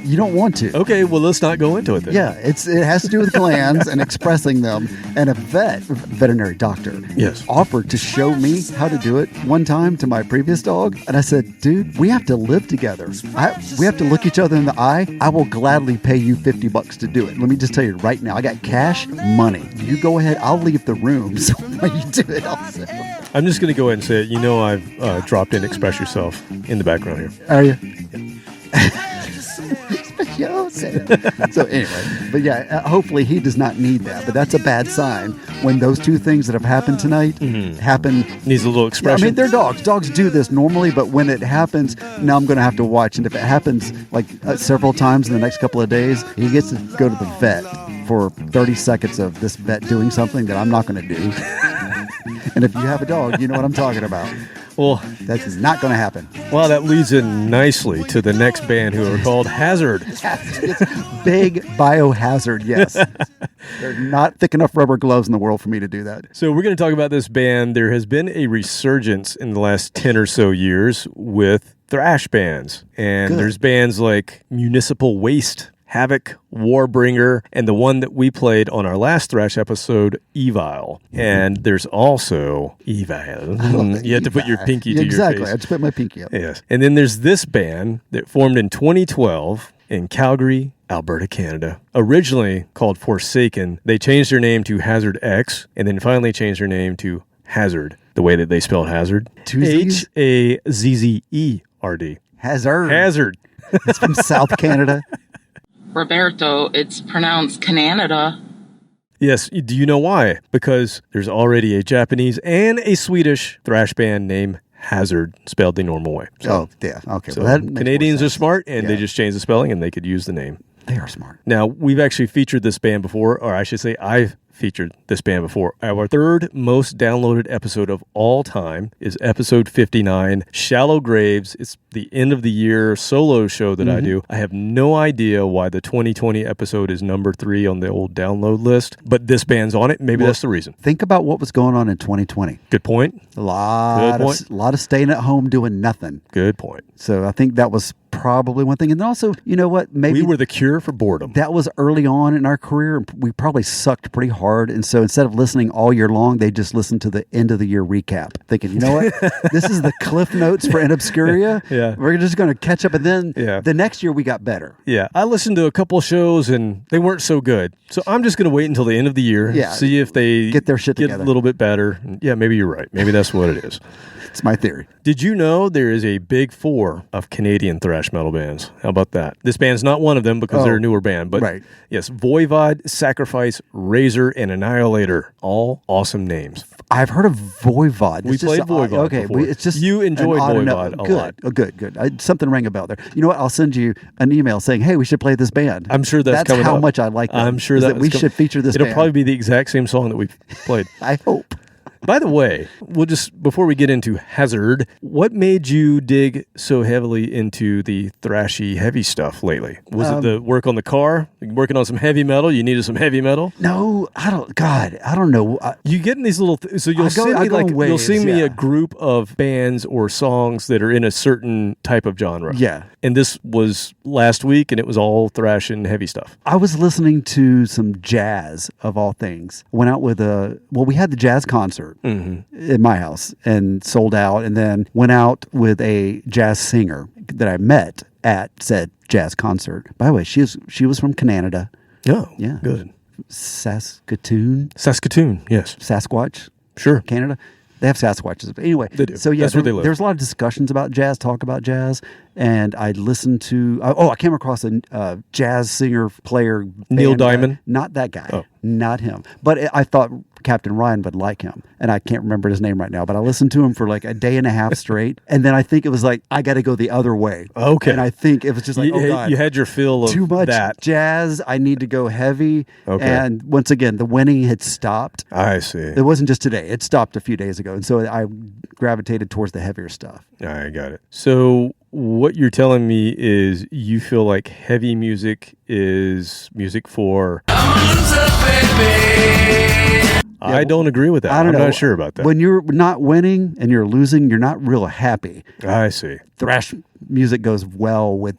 You don't want to. Okay, well, let's not go into it then. Yeah, it has to do with glands and expressing them. And a veterinary doctor, offered to show me how to do it one time to my previous dog. And I said, "Dude, we have to live together. We have to look each other in the eye. I will gladly pay you $50 to do it. Let me just tell you right now, I got cash money. You go ahead. I'll leave the room so while you do it also." I'm just going to go ahead and say it. I've dropped in Express Yourself in the background here. Are you? So anyway, but hopefully he does not need that. But that's a bad sign when those two things that have happened tonight happen. Needs a little expression. I mean, they're dogs. Dogs do this normally, but when it happens, now I'm going to have to watch. And if it happens several times in the next couple of days, he gets to go to the vet for 30 seconds of this vet doing something that I'm not going to do. And if you have a dog, you know what I'm talking about. Well, that's not going to happen. Well, that leads in nicely to the next band, who are called Hazard. It's big biohazard, yes. There's not thick enough rubber gloves in the world for me to do that. So we're going to talk about this band. There has been a resurgence in the last 10 or so years with thrash bands. And there's bands like Municipal Waste, Havoc, Warbringer, and the one that we played on our last Thrash episode, Evil. And there's also Evil. You had to put your pinky to your face. Exactly. I just put my pinky up. Yes. And then there's this band that formed in 2012 in Calgary, Alberta, Canada. Originally called Forsaken, they changed their name to Hazard X, and then finally changed their name to Hazard, the way that they spelled Hazard. Hazzerd. Hazard. It's from South Canada. Roberto, it's pronounced Canada. Yes, do you know why? Because there's already a Japanese and a Swedish thrash band named Hazard, spelled the normal way. So, okay. So well, Canadians are smart, and they just changed the spelling, and they could use the name. They are smart. Now, we've actually featured this band before, or I should say I've featured this band before. Our third most downloaded episode of all time is episode 59, Shallow Graves. It's the end of the year solo show that I do. I have no idea why the 2020 episode is number 3 on the old download list, but this band's on it. Maybe that's the reason. Think about what was going on in 2020. Good point. A lot of staying at home doing nothing. Good point. So I think that was probably one thing. And then also, you know what? Maybe we were the cure for boredom. That was early on in our career. We probably sucked pretty hard. And so instead of listening all year long, they just listened to the end of the year recap, thinking, you know what? This is the cliff notes for InObscuria. Yeah. We're just going to catch up. And then the next year we got better. Yeah. I listened to a couple shows and they weren't so good. So I'm just going to wait until the end of the year, see if they get their shit together. A little bit better. Yeah, maybe you're right. Maybe that's what it is. It's my theory. Did you know there is a big four of Canadian thrash metal bands? How about that? This band's not one of them because they're a newer band. But yes, Voivod, Sacrifice, Razor, and Annihilator. All awesome names. I've heard of Voivod. We played Voivod before. It's just you enjoyed Voivod a lot. Oh, good. Something rang a bell there. You know what? I'll send you an email saying, hey, we should play this band. I'm sure that's coming how up. much I like them. I'm sure that we should feature this It'll band. probably be the exact same song that we've played. I hope. By the way, before we get into Hazard, what made you dig so heavily into the thrashy heavy stuff lately? Was it the work on the car? Working on some heavy metal? You needed some heavy metal? No, I don't know. You get in these little so you'll see me a group of bands or songs that are in a certain type of genre. Yeah. And this was last week and it was all thrash and heavy stuff. I was listening to some jazz of all things. Went out with we had the jazz concert in my house and sold out, and then went out with a jazz singer that I met at said jazz concert. By the way, she was from Canada. Oh, yeah, good. Saskatoon, yes. Sasquatch, sure. Canada. They have Sasquatches. But anyway, they do. So yeah, that's where they live. There's a lot of discussions about jazz, talk about jazz, and I listened to. I came across a jazz singer player, Neil Diamond. Not that guy, not him. But I thought Captain Ryan would like him, and I can't remember his name right now. But I listened to him for like a day and a half straight, and then I think it was like I got to go the other way. Okay, and I think it was just like, oh god, you had your fill of too much that jazz. I need to go heavy. Okay, and once again, the winning had stopped. I see. It wasn't just today; it stopped a few days ago, and so I gravitated towards the heavier stuff. I got it. So what you're telling me is you feel like heavy music is music for... I don't agree with that. I'm not sure about that. When you're not winning and you're losing, you're not real happy. I see. Thrash music goes well with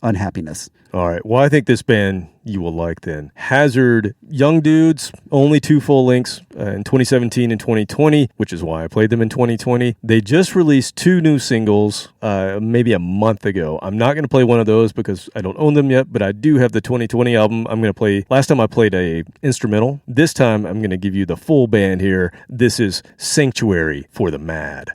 unhappiness. All right. Well, I think this band you will like then. Hazard, young dudes, only 2 full lengths in 2017 and 2020, which is why I played them in 2020. They just released 2 new singles maybe a month ago. I'm not going to play one of those because I don't own them yet, but I do have the 2020 album. I'm going to play, last time I played a instrumental. This time I'm going to give you the full band here. This is Sanctuary for the Mad.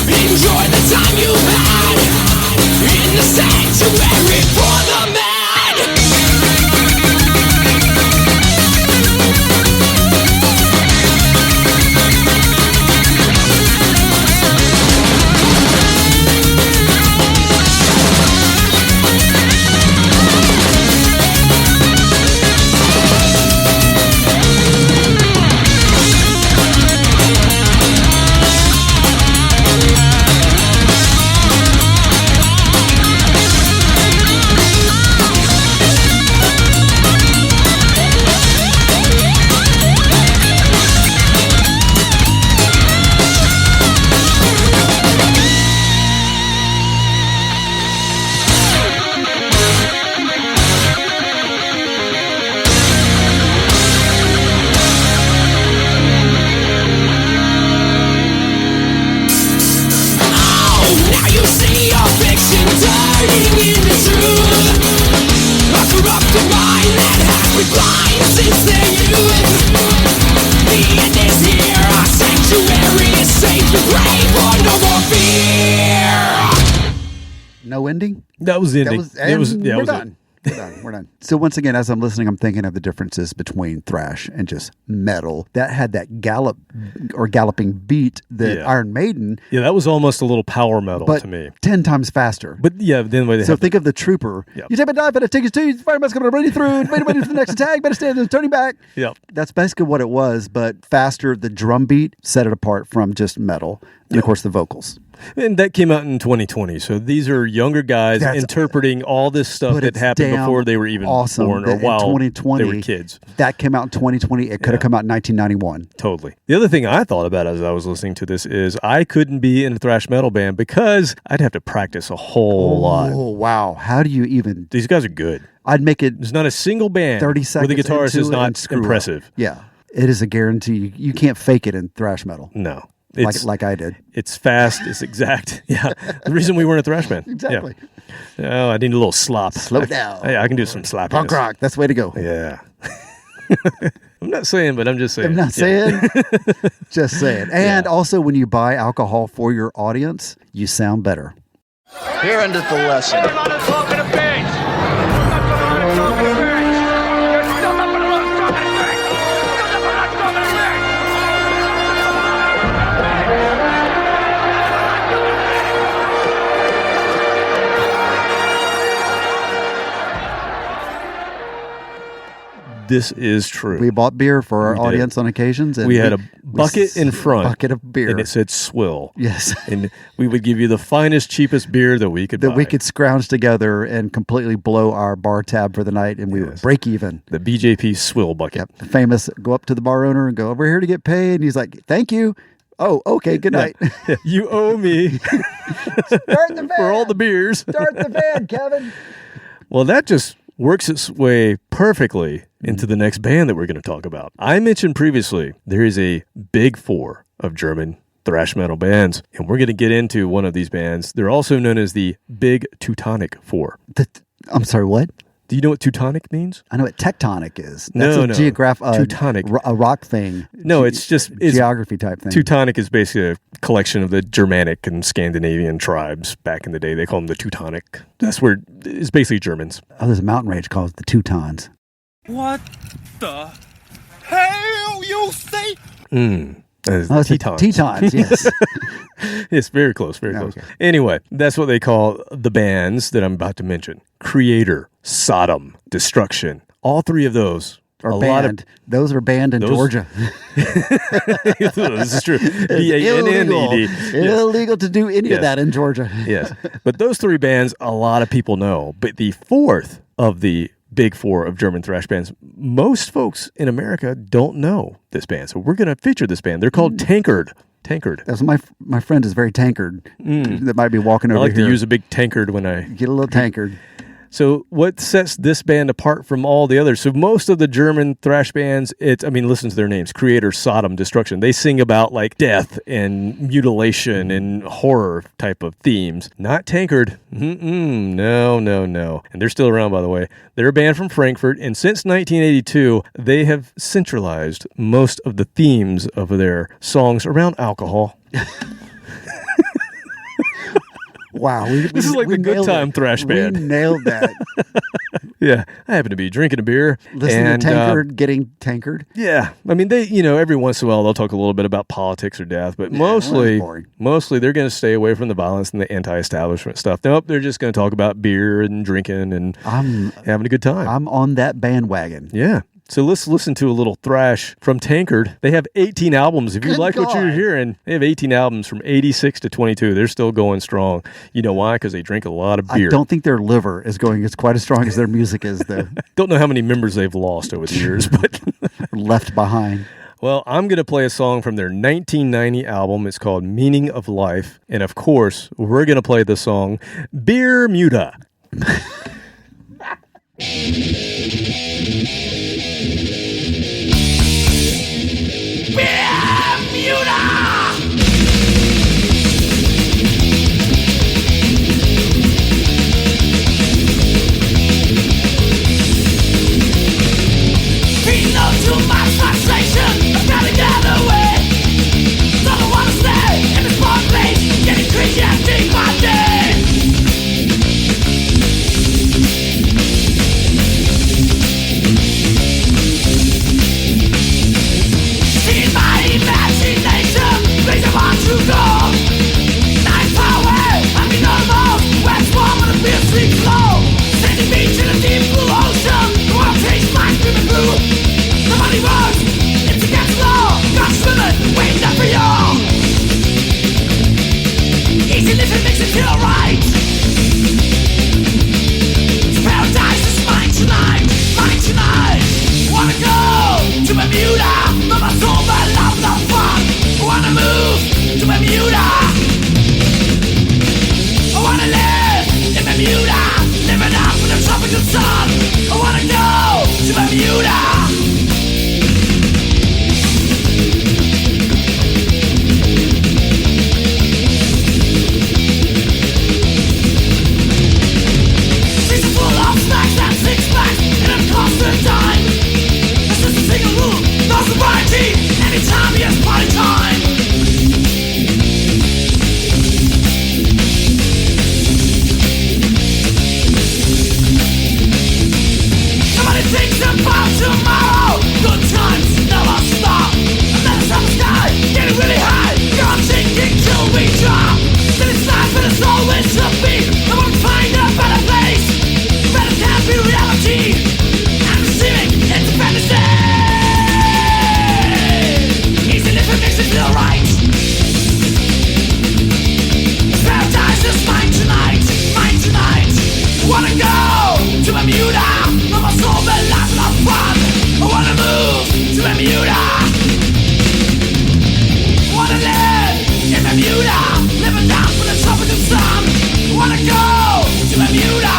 Enjoy the time you had in sanctuary for the mad. No ending? That was the ending. We're done. We're done. So once again, as I'm listening, I'm thinking of the differences between thrash and just metal. That had that galloping beat that Iron Maiden. Yeah, that was almost a little power metal but to me. 10 times faster. But yeah, then the way they so think of the Trooper. Yep. You take a dive, but it takes 2 fireman's coming ready through, waiting for the next attack, better stand and turning back. Yep. That's basically what it was, but faster. The drum beat set it apart from just metal. And of course the vocals. And that came out in 2020. So these are younger guys interpreting all this stuff that happened before they were even born or while they were kids. That came out in 2020. It could have come out in 1991. Totally. The other thing I thought about as I was listening to this is I couldn't be in a thrash metal band because I'd have to practice a whole lot. Oh, wow. How do you even... These guys are good. I'd make it... There's not a single band 30 seconds where the guitarist is not impressive. Up. Yeah. It is a guarantee. You can't fake it in thrash metal. No. Like I did. It's fast. It's exact. Yeah. The reason we weren't a thrash band. Exactly. Yeah. Oh, I need a little slop. Slow down. I can do some slapping. Punk rock. That's the way to go. Yeah. I'm not saying, but I'm just saying. I'm not saying. Just saying. And also, when you buy alcohol for your audience, you sound better. Here endeth the lesson. This is true. We bought beer for our audience on occasions. And we had a bucket in front. Bucket of beer. And it said swill. Yes. And we would give you the finest, cheapest beer that we could buy. That we could scrounge together and completely blow our bar tab for the night, and we would break even. The BJP swill bucket. Yep. The famous, go up to the bar owner and go, we're here to get paid. And he's like, thank you. Oh, okay, good night. Yeah. You owe me. Start the van. For all the beers. Start the van, Kevin. Well, that just works its way perfectly into the next band that we're going to talk about. I mentioned previously, there is a big four of German thrash metal bands, and we're going to get into one of these bands. They're also known as the Big Teutonic Four. I'm sorry, what? Do you know what Teutonic means? I know what tectonic is. That's no. Teutonic. A rock thing. No, it's geography type thing. Teutonic is basically a collection of the Germanic and Scandinavian tribes back in the day. They call them the Teutonic. That's where it's basically Germans. Oh, there's a mountain range called the Teutons. What the hell you say? Tetons. Tetons, yes. It's very close, very close. Okay. Anyway, that's what they call the bands that I'm about to mention. Creator, Sodom, Destruction. All three of those are banned. Those are banned in Georgia. This is true. B-A-N-N-E-D. Illegal to do any of that in Georgia. Yes. But those three bands, a lot of people know. But the fourth of the big four of German thrash bands, most folks in America don't know this band. So we're going to feature this band. They're called Tankard. That's my friend is very tankard. That might be walking over here. I like to use a big tankard when I get a little tankard. So what sets this band apart from all the others? So most of the German thrash bands, listen to their names. Creator, Sodom, Destruction. They sing about like death and mutilation and horror type of themes. Not Tankard. No. And they're still around, by the way. They're a band from Frankfurt. And since 1982, they have centralized most of the themes of their songs around alcohol. Wow. This is like the good time thrash band. We nailed that. Yeah. I happen to be drinking a beer. Listening to Tankard getting tankard. Yeah. I mean, they, every once in a while they'll talk a little bit about politics or death, but mostly they're going to stay away from the violence and the anti-establishment stuff. Nope. They're just going to talk about beer and drinking and having a good time. I'm on that bandwagon. Yeah. So let's listen to a little thrash from Tankard. They have 18 albums. If you like what you're hearing, they have 18 albums from 86 to 22. They're still going strong. You know why? Because they drink a lot of beer. I don't think their liver is going as quite as strong as their music is, though. Don't know how many members they've lost over the years, but left behind. Well, I'm going to play a song from their 1990 album. It's called Meaning of Life. And of course, we're going to play the song Beer Muta. To my frustration, I've gotta get away. Don't wanna stay in this one place, getting crazy and day by day. In my imagination, place I want to go. Night far away, I'm in almost west warm on a beer street slow. Sending me to the deep blue ocean, the world takes my screaming blue. Nobody runs, it's against the law. God swimming, waiting up for y'all. Easy living makes it feel right. It's paradise is mine tonight, mine tonight. Wanna go to Bermuda, but my soul loves the fun. Wanna move to Bermuda. I wanna live in Bermuda, living up in the tropical sun. I wanna go to Bermuda. Time. This is a single rule, no sobriety. Anytime, yes, party time. Nobody thinks about tomorrow. Good times never stop. Another summer sky, getting really high. You're thinking till we drop. Then it's life and it's always should be. I won't find a better place. Better can't be reality. Independence Day! Easy living makes it feel right. Paradise is mine tonight, mine tonight. Wanna go to Bermuda, but my soul belongs to fun. I wanna move to Bermuda. Wanna live in Bermuda, living down for the tropical sun. Wanna go to Bermuda.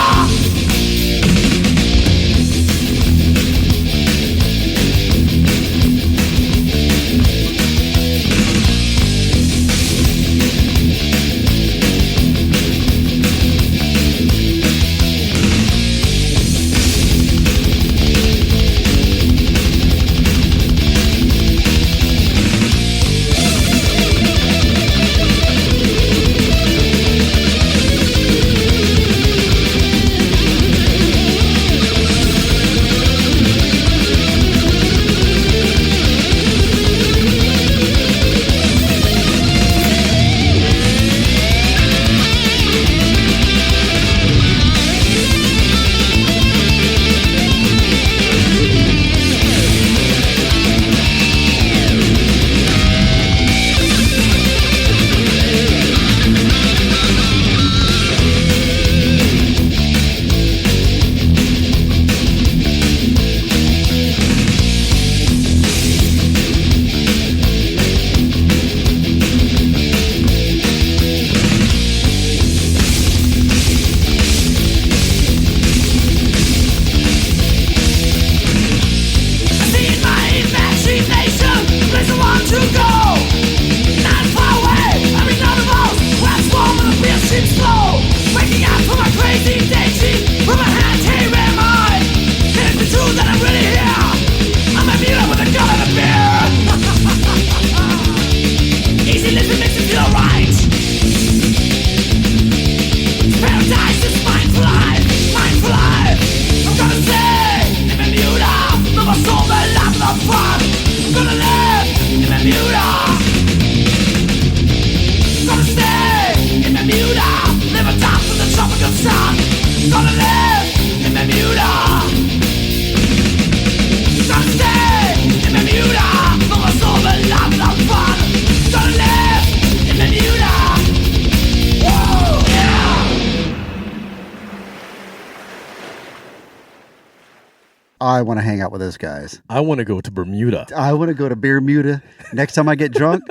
I want to hang out with those guys. I want to go to Bermuda. I want to go to Bermuda. Next time I get drunk,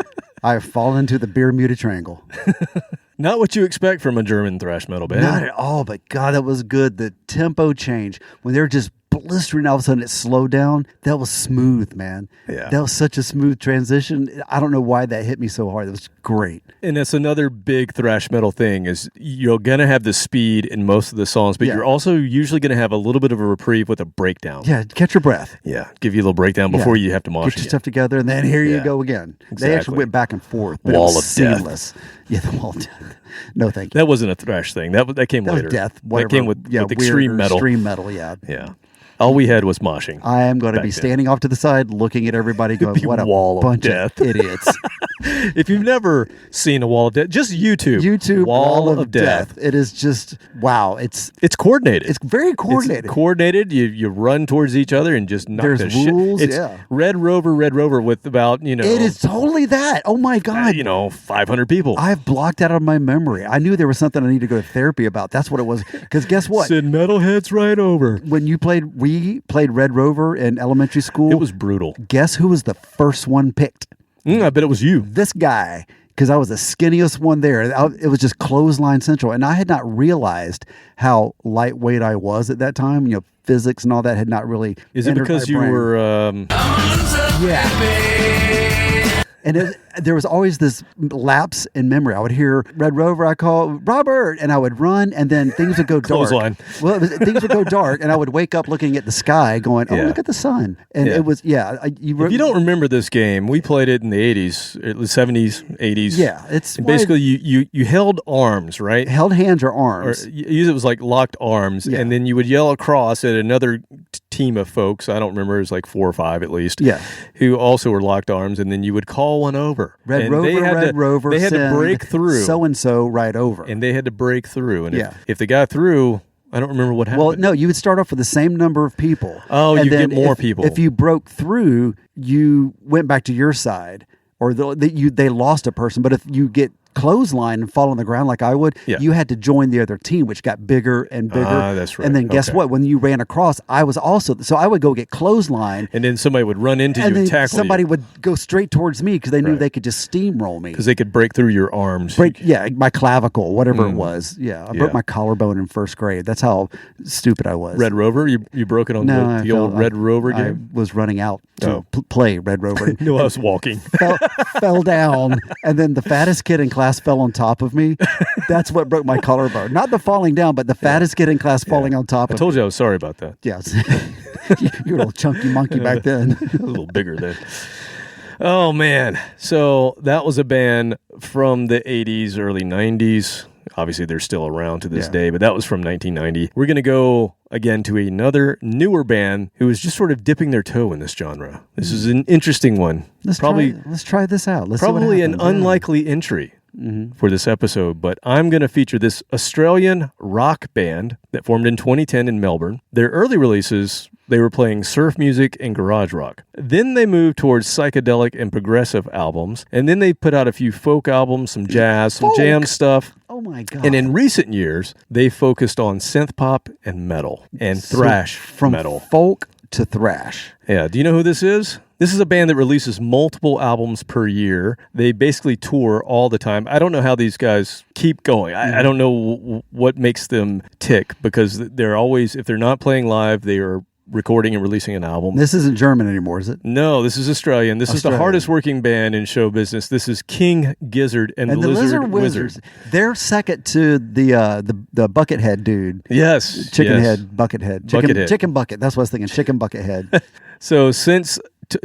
I fall into the Bermuda Triangle. Not what you expect from a German thrash metal band. Not at all, but God, that was good. The tempo change, when they're just blistering, all of a sudden it slowed down. That was smooth, man. Yeah. That was such a smooth transition. I don't know why that hit me so hard. It was great. And that's another big thrash metal thing is you're going to have the speed in most of the songs, but you're also usually going to have a little bit of a reprieve with a breakdown. Yeah, catch your breath. Yeah, give you a little breakdown before you have to mosh Get your stuff together, and then here you go again. They actually went back and forth. But Wall it was of seamless. death. Yeah, the wall of death. No, thank you. That wasn't a thrash thing. That came That later. was death. That Whatever. came with extreme metal. Extreme metal, yeah. Yeah. All we had was moshing. I am going to back be then. standing off to the side, looking at everybody, going, "What a wall of bunch death. of idiots!" If you've never seen a wall of death, just YouTube. Wall of death. It is just wow. It's coordinated. It's very coordinated. It's coordinated. You run towards each other and just knock There's the shit. rules, It's yeah. Red Rover with about It is totally that. Oh my God. 500 people. I've blocked that out of my memory. I knew there was something I need to go to therapy about. That's what it was. Because guess what? Send metalheads right over. When we played Red Rover in elementary school. It was brutal. Guess who was the first one picked? I bet it was you. This guy. Because I was the skinniest one there. It was just clothesline central. And I had not realized how lightweight I was at that time. Physics and all that had not really. Is it because you were. Yeah. And there was always this lapse in memory. I would hear Red Rover, I call Robert, and I would run, and then things would go dark. Clothesline. Well, things would go dark, and I would wake up looking at the sky going, oh, look at the sun. And it was, if you don't remember this game, we played it in the 80s, the 70s, 80s. Yeah. And basically, you held arms, right? Held hands or arms. Or it was like locked arms, and then you would yell across at another team of folks, I don't remember, it was like 4 or 5 at least, who also were locked arms, and then you would call one over. Red Rover, they had to break through. So-and-so right over. And they had to break through. And if they got through, I don't remember what happened. Well, no, you would start off with the same number of people. Oh, and you then get more people. If you broke through, you went back to your side. Or they lost a person. But if you get clothesline and fall on the ground like I would, you had to join the other team, which got bigger and bigger. That's right. And then guess what? When you ran across, I was also, so I would go get clothesline. And then somebody would run into you and tackle somebody you. would go straight towards me because they knew they could just steamroll me. Because they could break through your arms. My clavicle, whatever it was. Yeah, I broke my collarbone in first grade. That's how stupid I was. Red Rover? You broke it on the old Red Rover game? I was running out to play Red Rover. No, I was walking. fell down, and then the fattest kid in class fell on top of me. That's what broke my collarbone. Not the falling down, but the fattest kid in class falling on top of me. I told you I was sorry about that. Yeah. You were a little chunky monkey back then. A little bigger then. Oh, man. So that was a band from the 80s, early 90s. Obviously, they're still around to this day, but that was from 1990. We're going to go again to another newer band who is just sort of dipping their toe in this genre. This is an interesting one. Let's try this out. Let's probably see what an happens. unlikely entry for this episode, but I'm going to feature this Australian rock band that formed in 2010 in Melbourne. Their early releases, they were playing surf music and garage rock. Then they moved towards psychedelic and progressive albums, and then they put out a few folk albums, some jazz, some jam stuff. Oh my God. And in recent years, they focused on synth pop and metal and thrash from metal. Folk to thrash. Yeah. Do you know who this is? This is a band that releases multiple albums per year. They basically tour all the time. I don't know how these guys keep going. I don't know what makes them tick, because they're always, if they're not playing live, they are recording and releasing an album. This isn't German anymore, is it? No, this is Australian. This is the hardest working band in show business. This is King Gizzard and the Lizard Wizard. They're second to the Buckethead dude. Yes. Chickenhead, Buckethead. Buckethead. Chicken Bucket. That's what I was thinking. Chicken Buckethead. So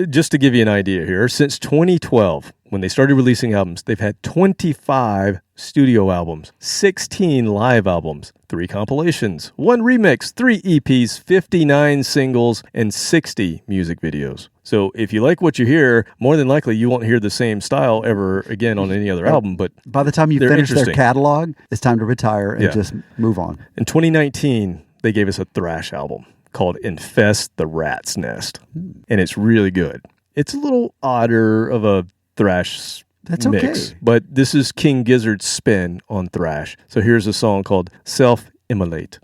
just to give you an idea here, since 2012, when they started releasing albums, they've had 25 studio albums, 16 live albums, 3 compilations, 1 remix, 3 EPs, 59 singles, and 60 music videos. So if you like what you hear, more than likely you won't hear the same style ever again on any other album. But by the time you finish their catalog, it's time to retire and just move on. In 2019, they gave us a thrash album called Infest the Rat's Nest. And it's really good. It's a little odder of a thrash mix. Okay. But this is King Gizzard's spin on thrash. So here's a song called Self-Immolate.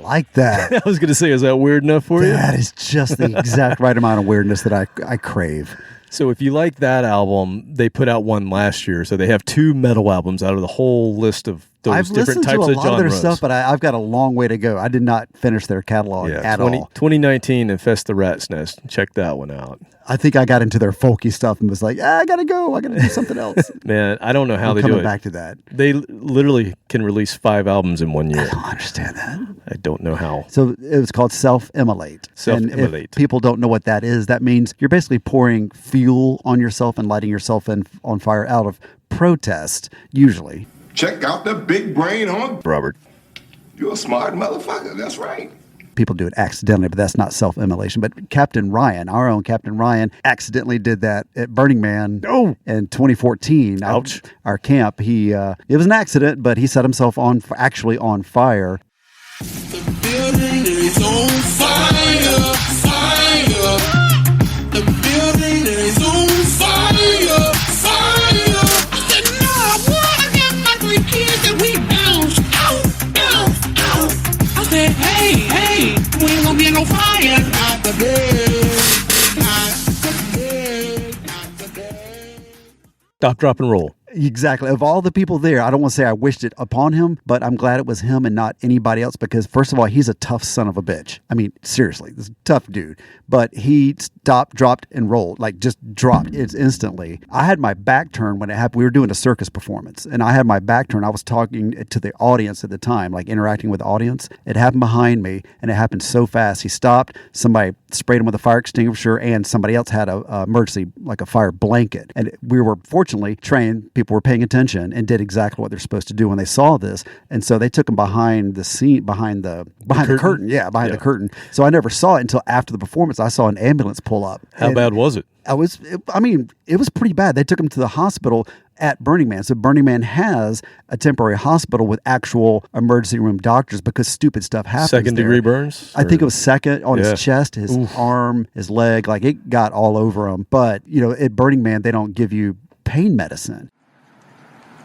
like that. I was going to say, is that weird enough for you? That is just the exact right amount of weirdness that I crave. So if you like that album, they put out one last year. So they have 2 metal albums out of the whole list of those I've different listened types to a of lot genres. of their stuff, but I've got a long way to go. I did not finish their catalog at all. 2019 Infest the Rat's Nest. Check that one out. I think I got into their folky stuff and was like, I got to go. I got to do something else. Man, I don't know how they do it. Coming back to that. They literally can release 5 albums in 1 year. I don't understand that. I don't know how. So it was called self-immolate. Self-immolate. And if people don't know what that is, that means you're basically pouring fuel on yourself and lighting yourself on fire out of protest, usually. Check out the big brain on Robert. You're a smart motherfucker. That's right. People do it accidentally, but that's not self-immolation. But Captain Ryan, our own Captain Ryan, accidentally did that at Burning Man in 2014. Ouch. Our camp, it was an accident, but he set himself actually on fire. The building is on fire, fire. The building is on fire, fire. I said, no, what? I got my 3 kids and we bounced out. I said, hey, we ain't gonna be no fire. Not today, not today. Stop, drop, and roll. Exactly. Of all the people there, I don't want to say I wished it upon him, but I'm glad it was him and not anybody else because, first of all, he's a tough son of a bitch. I mean, seriously, this is a tough dude. But he stopped, dropped, and rolled. Like, just dropped it instantly. I had my back turned when it happened. We were doing a circus performance, and I had my back turned. I was talking to the audience at the time, like interacting with the audience. It happened behind me, and it happened so fast. He stopped. Somebody sprayed him with a fire extinguisher, and somebody else had a emergency, like a fire blanket. And we were fortunately trained. People were paying attention and did exactly what they're supposed to do when they saw this. And so they took him behind the scene, behind the curtain. Yeah, behind the curtain. So I never saw it until after the performance. I saw an ambulance pull up. How bad was it? It was pretty bad. They took him to the hospital at Burning Man. So Burning Man has a temporary hospital with actual emergency room doctors because stupid stuff happens. Second-degree burns? I think it was second on his chest, his arm, his leg. Like, it got all over him. But, at Burning Man, they don't give you pain medicine.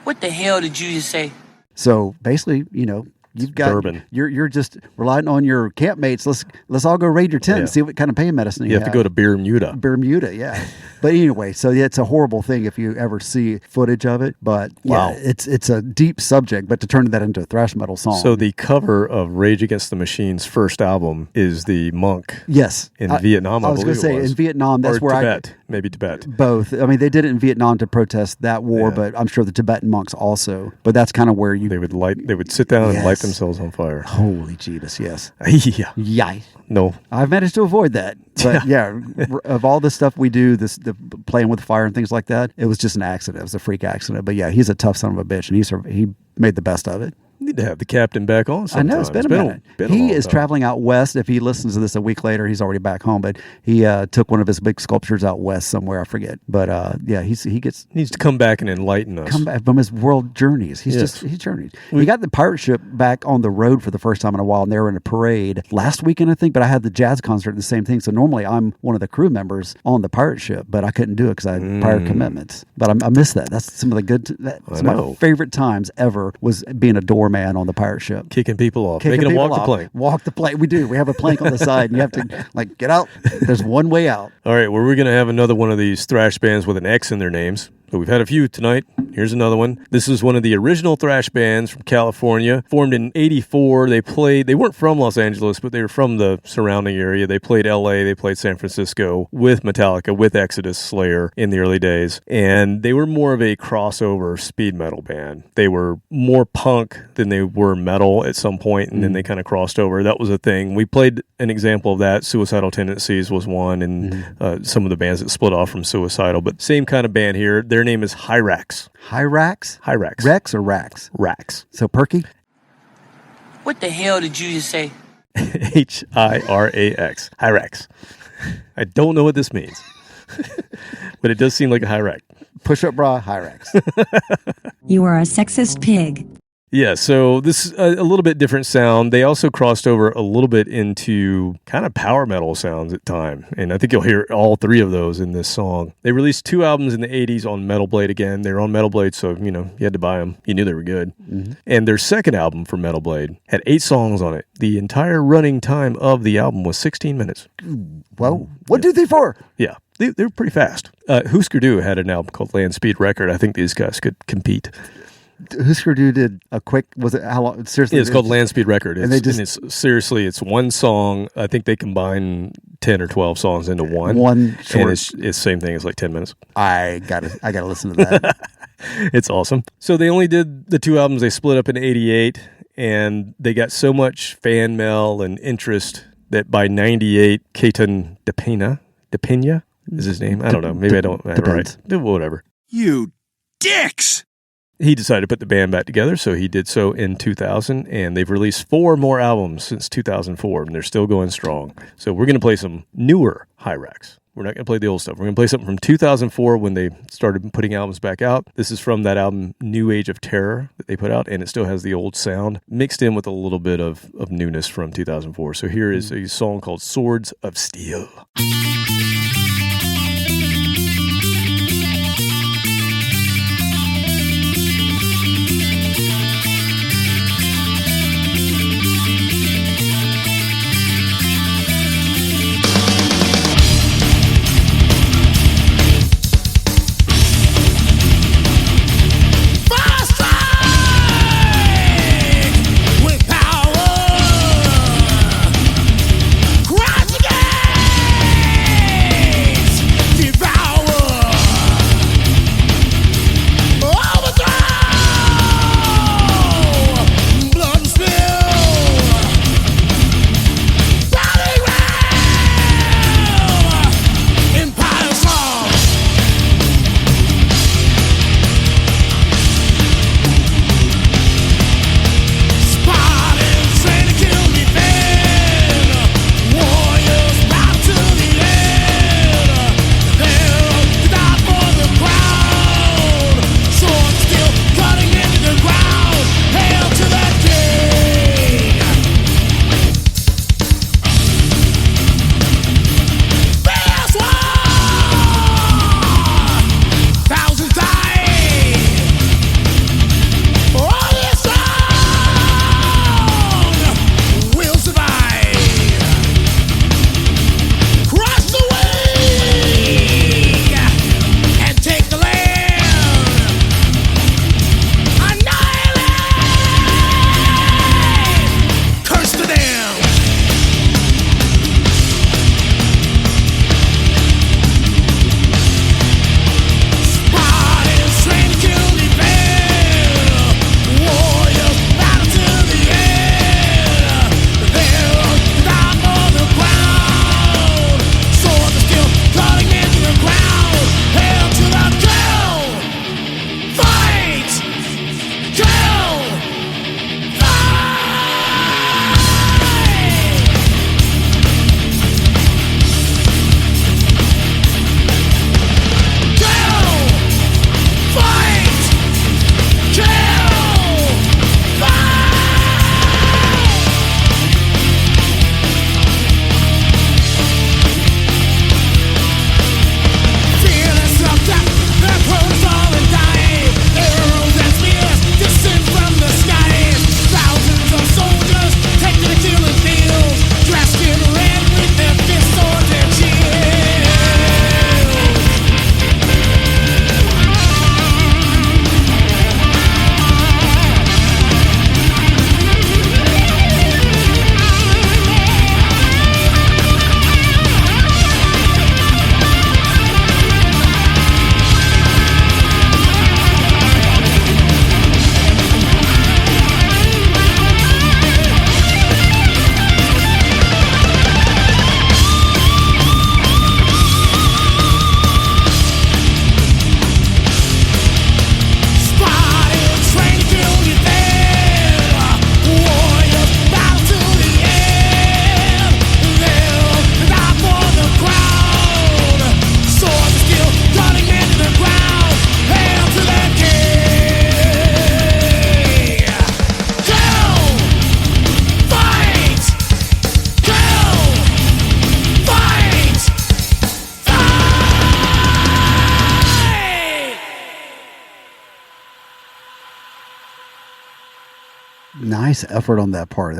What the hell did you just say? So basically, you've got bourbon. You're just relying on your campmates. Let's all go raid your tent and see what kind of pain medicine you have. You have to go to Bermuda. Bermuda, yeah. But anyway, so it's a horrible thing if you ever see footage of it. But it's a deep subject. But to turn that into a thrash metal song. So the cover of Rage Against the Machine's first album is the monk. Yes, in Vietnam. I was going to say in Vietnam. That's where Tibet. Maybe Tibet. Both. I mean, they did it in Vietnam to protest that war, but I'm sure the Tibetan monks also. But that's kind of where they would sit down and light themselves on fire. Holy Jeebus, yes. Yeah. No. I've managed to avoid that. But of all the stuff we do, the playing with fire and things like that, it was just an accident. It was a freak accident. But yeah, he's a tough son of a bitch, and he made the best of it. Need to have the captain back on sometime. I know, it's been a minute. He is traveling out west. If he listens to this a week later, he's already back home. But he took one of his big sculptures out west somewhere, I forget. But he needs to come back and enlighten us. Come back from his world journeys. He journeyed. He got the pirate ship back on the road for the first time in a while, and they were in a parade last weekend, I think. But I had the jazz concert and the same thing. So normally I'm one of the crew members on the pirate ship, but I couldn't do it because I had prior commitments. But I miss that. That's some of the good. That's my favorite times ever was being a doorman on the pirate ship. Kicking people off. Making them walk the plank. Walk the plank. We do. We have a plank on the side, and you have to get out. There's one way out. All right, well, we're going to have another one of these thrash bands with an X in their names. So we've had a few tonight. Here's another one. This is one of the original thrash bands from California, formed in '84. They weren't from Los Angeles, but they were from the surrounding area. They played LA, they played San Francisco with Metallica, with Exodus, Slayer in the early days. And they were more of a crossover speed metal band. They were more punk than they were metal at some point, and then they kind of crossed over. That was a thing. We played an example of that. Suicidal Tendencies was one, and some of the bands that split off from Suicidal. But same kind of band here. Their name is Hyrax. Hyrax? Hyrax. Rex or Rax? Rax. So Perky? What the hell did you just say? Hyrax. Hyrax. I don't know what this means, but it does seem like a Hyrax. Push-up bra, Hyrax. You are a sexist pig. Yeah, so this a little bit different sound. They also crossed over a little bit into kind of power metal sounds at time, and I think you'll hear all three of those in this song. They released 2 albums in the 80s on Metal Blade again. They were on Metal Blade, so you had to buy them. You knew they were good. Mm-hmm. And their second album for Metal Blade had 8 songs on it. The entire running time of the album was 16 minutes. Whoa. 1, 2, 3, 4. Yeah. They were pretty fast. Husker Du had an album called Land Speed Record. I think these guys could compete. Husker Du did a quick, was it how long? Seriously, it's called Land Speed Record. It's one song. I think they combine 10 or 12 songs into one. One short. And it's same thing. It's like 10 minutes. I gotta listen to that. It's awesome. So they only did the 2 albums. They split up in '88, and they got so much fan mail and interest that by '98, Heathen DePena is his name. I don't know. Maybe I don't have it right. Whatever. You dicks! He decided to put the band back together, so he did so in 2000, and they've released 4 more albums since 2004, and they're still going strong. So we're going to play some newer Hyrax. We're not going to play the old stuff. We're going to play something from 2004 when they started putting albums back out. This is from that album New Age of Terror that they put out, and it still has the old sound mixed in with a little bit of newness from 2004. So here is a song called Swords of Steel. Crouch again! nice effort on that part.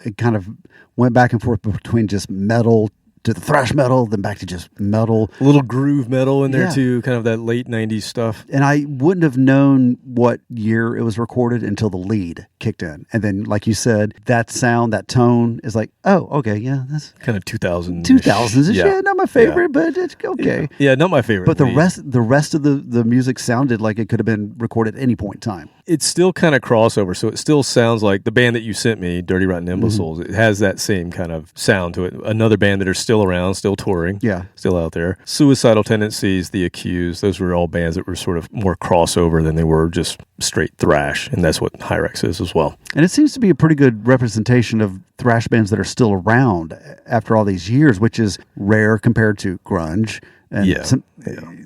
It kind of went back and forth between just metal to the thrash metal, then back to just metal. A little groove metal in there too, kind of that late 90s stuff. And I wouldn't have known what year it was recorded until the lead kicked in. And then, like you said, that sound, that tone is like, oh, okay, yeah, that's kind of 2000s. 2000s. Yeah, not my favorite, but it's okay. Yeah, not my favorite. But the rest of the music sounded like it could have been recorded at any point in time. It's still kind of crossover, so it still sounds like the band that you sent me, Dirty Rotten Imbeciles. It has that same kind of sound to it. Another band that are still around, still touring, still out there. Suicidal Tendencies, The Accused, those were all bands that were sort of more crossover than they were just straight thrash, and that's what Hyrax is as well. And it seems to be a pretty good representation of thrash bands that are still around after all these years, which is rare compared to grunge. And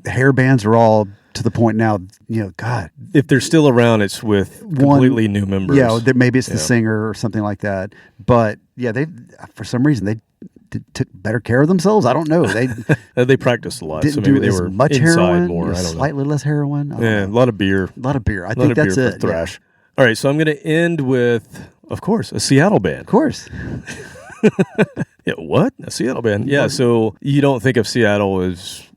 hair bands are all to the point now, God. If they're still around, it's with completely new members. Yeah, maybe it's the singer or something like that. But yeah, they for some reason they took better care of themselves. I don't know. They practiced a lot, didn't so maybe do they as were much inside heroin, more. I don't slightly less heroin. A lot of beer. I think that's it. Thrash. All right, so I'm going to end with, of course, a Seattle band. Of course. Yeah, what? A Seattle band? Yeah, so you don't think of Seattle as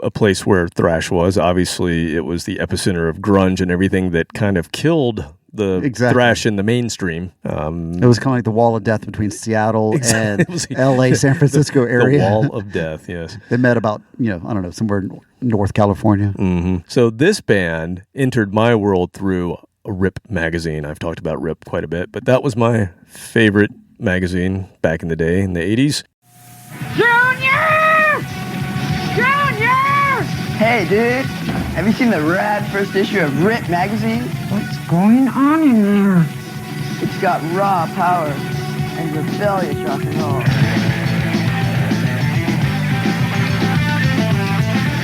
a place where thrash was. Obviously, it was the epicenter of grunge and everything that kind of killed the thrash in the mainstream. It was kind of like the wall of death between Seattle and L.A., San Francisco area. The wall of death, yes. They met about, I don't know, somewhere in North California. Mm-hmm. So this band entered my world through a Rip magazine. I've talked about Rip quite a bit, but that was my favorite magazine back in the day, in the 80s. Junior! Junior! Hey, dude. Have you seen the rad first issue of Rip magazine? What's going on in there? It's got raw power and rebellious rock and roll.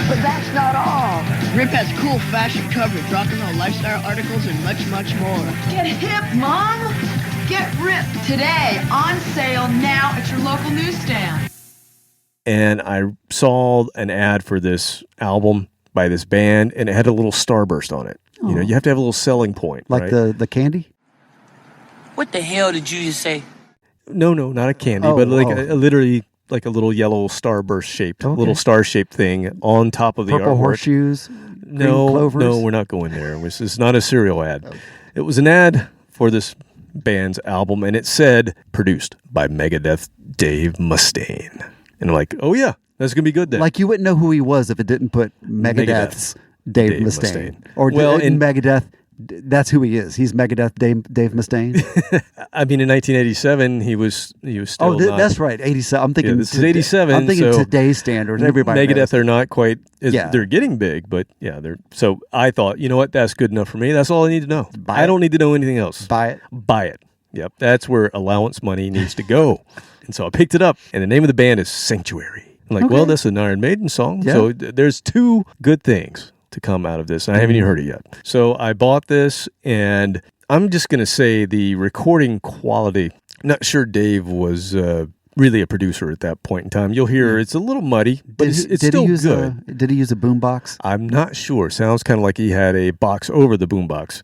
But that's not all. Rip has cool fashion coverage, rock and roll lifestyle articles, and much, much more. Get hip, Mom! Get Rip today, on sale now at your local newsstand. And I saw an ad for this album by this band, and it had a little starburst on it. Oh. You have to have a little selling point, like right? the candy? What the hell did you just say? No, not a candy, but like literally like a little yellow starburst shaped, little star shaped thing on top of the Purple artwork. horseshoes. No, we're not going there. It's not a cereal ad. Oh. It was an ad for this band's album, and it said produced by Megadeth Dave Mustaine. And I'm like, oh yeah, that's gonna be good then. Like you wouldn't know who he was if it didn't put Megadeth's Dave Mustaine. Or in Megadeth, that's who he is. He's Megadeth Dave Mustaine. I mean, in 1987, he was still. That's right, 87. I'm thinking this is 87. I'm thinking today's standards. Everybody Megadeth are not quite. They're getting big, but they're. So I thought, you know what, that's good enough for me. That's all I need to know. I don't need to know anything else. Buy it. Yep, that's where allowance money needs to go. And so I picked it up, and the name of the band is Sanctuary. I'm like, well, that's an Iron Maiden song. Yeah. So there's two good things to come out of this, and I haven't even heard it yet. So I bought this, and I'm just going to say the recording quality, not sure Dave was really a producer at that point in time. You'll hear it's a little muddy, but it's still good. Did he use a boombox? I'm not sure. Sounds kind of like he had a box over the boombox.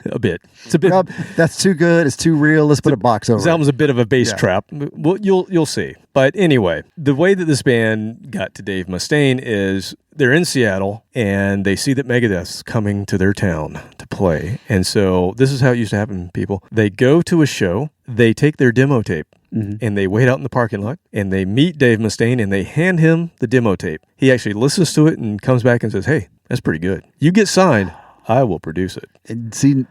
A bit. It's a bit. That's too good. It's too real. Let's put a box over. This album's a bit of a bass trap. Well, you'll see. But anyway, the way that this band got to Dave Mustaine is they're in Seattle and they see that Megadeth's coming to their town to play. And so this is how it used to happen, people. They go to a show, they take their demo tape, and they wait out in the parking lot, and they meet Dave Mustaine, and they hand him the demo tape. He actually listens to it and comes back and says, hey, that's pretty good. You get signed, I will produce it. And see,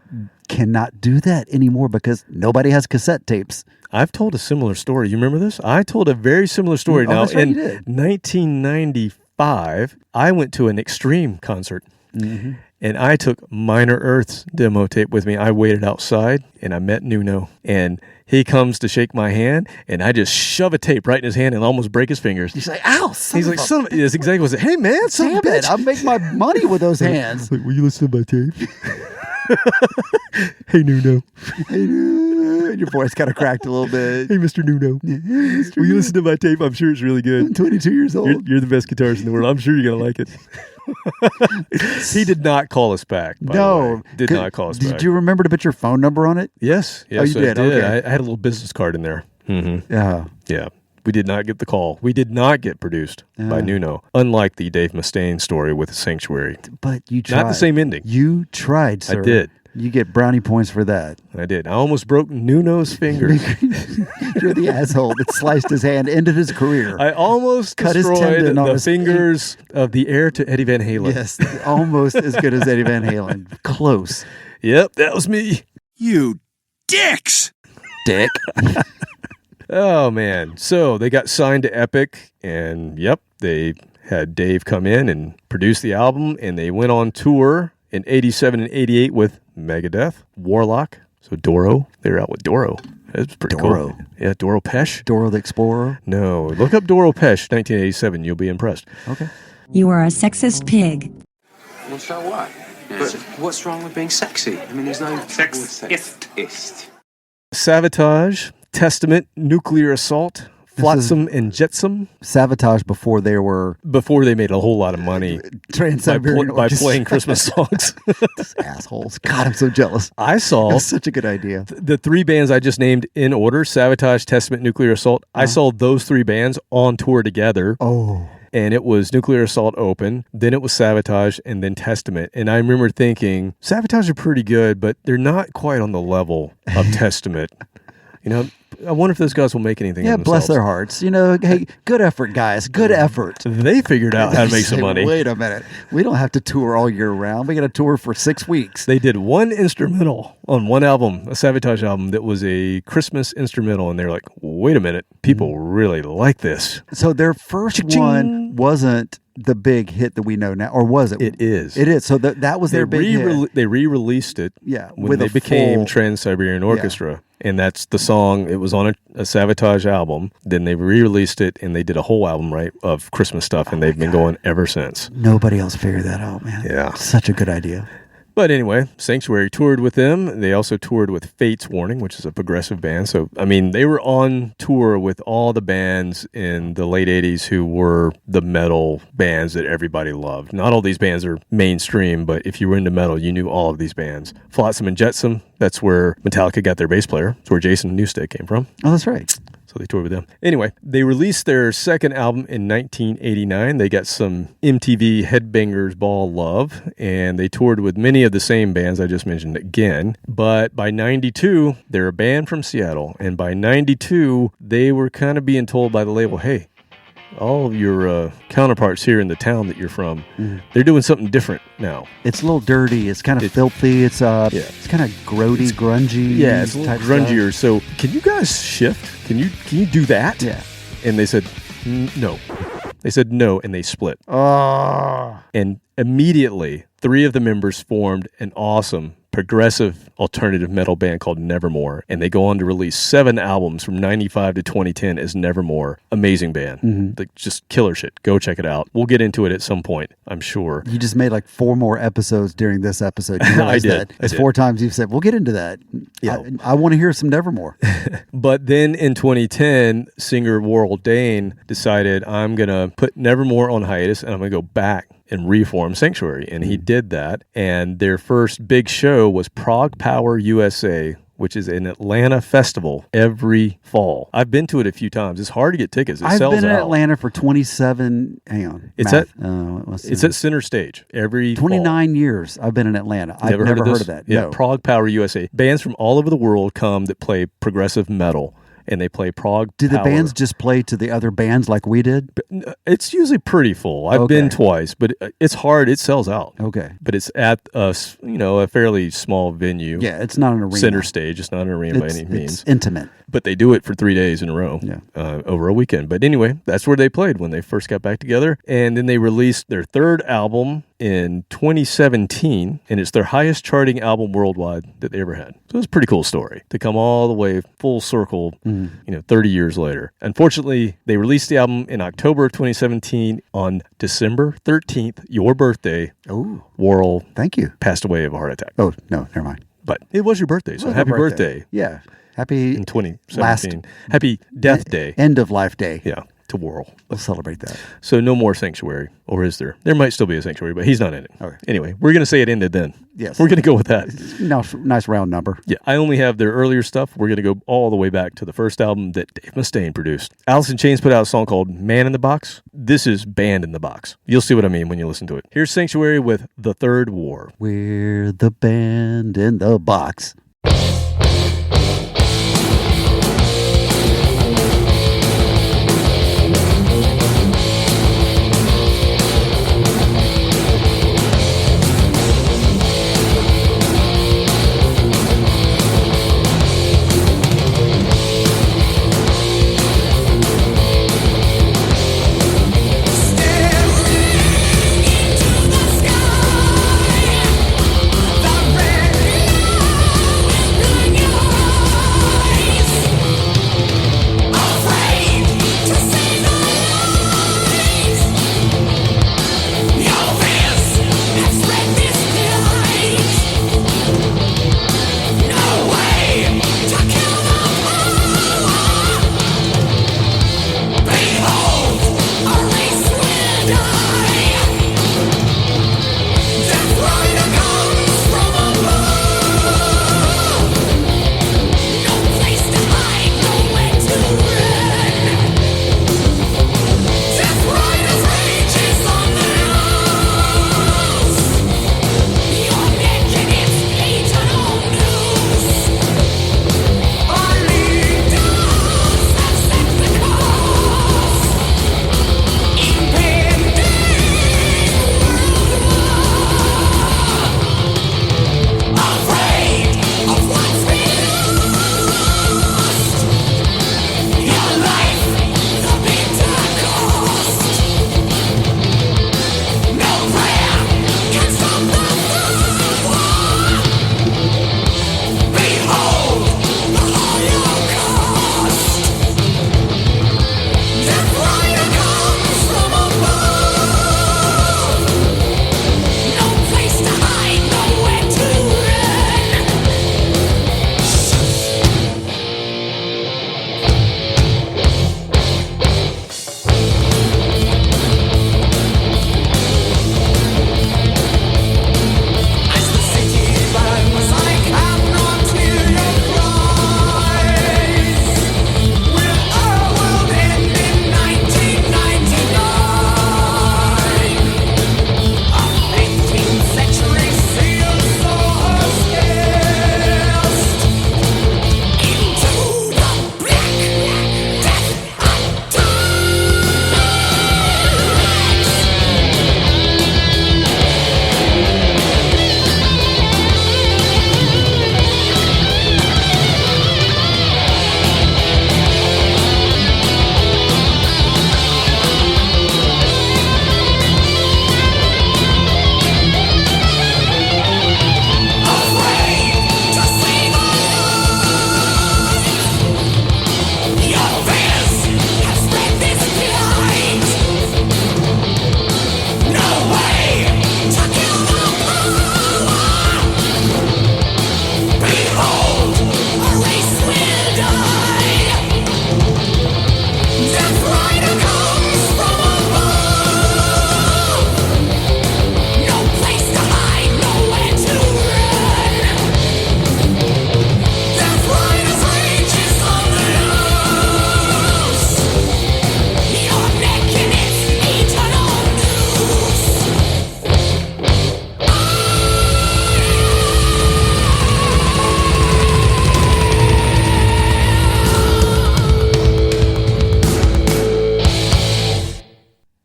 cannot do that anymore because nobody has cassette tapes. I've told a similar story. You remember this? I told a very similar story. Now, in 1995, I went to an Extreme concert, and I took Minor Earth's demo tape with me. I waited outside, and I met Nuno, and he comes to shake my hand, and I just shove a tape right in his hand and almost break his fingers. He's like, ow! He's like, son of a... That's exactly what I said. Hey, man, son of a bitch. I'll make my money with those hands. Like, will you listen to my tape? Hey, Nuno. Hey, Nuno. Your voice kind of cracked a little bit. Hey, Mr. Nuno. Yeah, Mr. Will you listen to my tape? I'm sure it's really good. I'm 22 years old. You're the best guitarist in the world. I'm sure you're going to like it. He did not call us back. By the way. Did not call us back. Did you remember to put your phone number on it? Yes. Oh, you did? I did. Okay. I had a little business card in there. Mm-hmm. Yeah. We did not get the call. We did not get produced by Nuno, unlike the Dave Mustaine story with Sanctuary. But you tried. Not the same ending. You tried, sir. I did. You get brownie points for that. I did. I almost broke Nuno's fingers. You're the asshole that sliced his hand, ended his career. I almost cut destroyed his tendon on the his fingers of the heir to Eddie Van Halen. Yes, almost as good as Eddie Van Halen. Close. Yep, that was me. You dicks! Dick. Oh, man. So they got signed to Epic, and they had Dave come in and produce the album, and they went on tour in 87 and 88 with Megadeth, Warlock, so Doro. They were out with Doro. That's pretty cool. Yeah, Doro Pesh. Doro the Explorer? No, look up Doro Pesh, 1987. You'll be impressed. Okay. You are a sexist pig. Well, so what? But what's wrong with being sexy? I mean, there's no... Sexist. Sabotage, Testament, Nuclear Assault, Flotsam and Jetsam. Sabotage before they made a whole lot of money by playing Christmas songs. These assholes. God, I'm so jealous. I saw That's such a good idea. The three bands I just named in order: Sabotage, Testament, Nuclear Assault. I saw those three bands on tour together. Oh. And it was Nuclear Assault open, then it was Sabotage, and then Testament. And I remember thinking, Sabotage are pretty good, but they're not quite on the level of Testament. You know, I wonder if those guys will make anything of themselves. Bless their hearts. You know, hey, good effort, guys. Good effort. They figured out how to make some money. Wait a minute. We don't have to tour all year round. We got to tour for 6 weeks. They did one instrumental on one album, a Sabotage album, that was a Christmas instrumental, and they're like, wait a minute, people really like this. So their first one wasn't the big hit that we know now, or was it? It is. It is. So that was their big hit. They re-released it when they became Trans-Siberian Orchestra. And that's the song. It was on a Sabotage album. Then they re-released it, and they did a whole album, of Christmas stuff, and they've been going ever since. Nobody else figured that out, man. Yeah. Such a good idea. But anyway, Sanctuary toured with them. They also toured with Fate's Warning, which is a progressive band. So, I mean, they were on tour with all the bands in the late 80s who were the metal bands that everybody loved. Not all these bands are mainstream, but if you were into metal, you knew all of these bands. Flotsam and Jetsam, that's where Metallica got their bass player. That's where Jason Newsted came from. Oh, that's right. So they toured with them. Anyway, they released their second album in 1989. They got some MTV Headbangers Ball love, and they toured with many of the same bands I just mentioned again. But by 92, they're a band from Seattle, and by 92, they were kind of being told by the label, hey, all of your counterparts here in the town that you're from, they're doing something different now. It's a little dirty. It's kind of filthy. It's it's kind of grody, grungy. Yeah, it's a little grungier. So can you guys shift? Can you do that? Yeah. And they said no. They said no, and they split. Oh. And immediately, 3 of the members formed an awesome progressive alternative metal band called Nevermore, and they go on to release 7 albums from 95 to 2010 as Nevermore. Amazing band. Like, just killer shit. Go check it out. We'll get into it at some point, I'm sure. You just made like 4 more episodes during this episode. You realize I did. That? It's 4 times you've said, we'll get into that. Yeah. I want to hear some Nevermore. But then in 2010, singer Warrell Dane decided, I'm going to put Nevermore on hiatus, and I'm going to go back and reform Sanctuary. And he did that. And their first big show was Prog Power USA, which is an Atlanta festival every fall. I've been to it a few times. It's hard to get tickets. It sells out. I've been in Atlanta for 27, hang on. It's at Center Stage every 29 years I've been in Atlanta. I've never heard of that. Yeah, no. Prog Power USA. Bands from all over the world come that play progressive metal. And they play prog. Do the power. bands just play to the other bands like we did? It's usually pretty full. I've been twice, but it's hard. It sells out. Okay. But it's at a fairly small venue. Yeah, it's not an arena. Center Stage. It's not an arena by any means. It's intimate. But they do it for 3 days in a row over a weekend. But anyway, that's where they played when they first got back together. And then they released their third album in 2017, and it's their highest charting album worldwide that they ever had. So it's a pretty cool story to come all the way full circle, 30 years later. Unfortunately, they released the album in October of 2017. On December 13th, your birthday, Worrell thank you, passed away of a heart attack. Oh, no, never mind. But it was your birthday, so happy birthday. Yeah. Happy in 2017. Happy death day. End of life day. Yeah, to Worrell. We'll celebrate that. So no more Sanctuary, or is there? There might still be a Sanctuary, but he's not in it. Okay. Anyway, we're going to say it ended then. Yes. We're going to go with that. Nice round number. Yeah, I only have their earlier stuff. We're going to go all the way back to the first album that Dave Mustaine produced. Alice in Chains put out a song called Man in the Box. This is Band in the Box. You'll see what I mean when you listen to it. Here's Sanctuary with The Third War. We're the band in the box.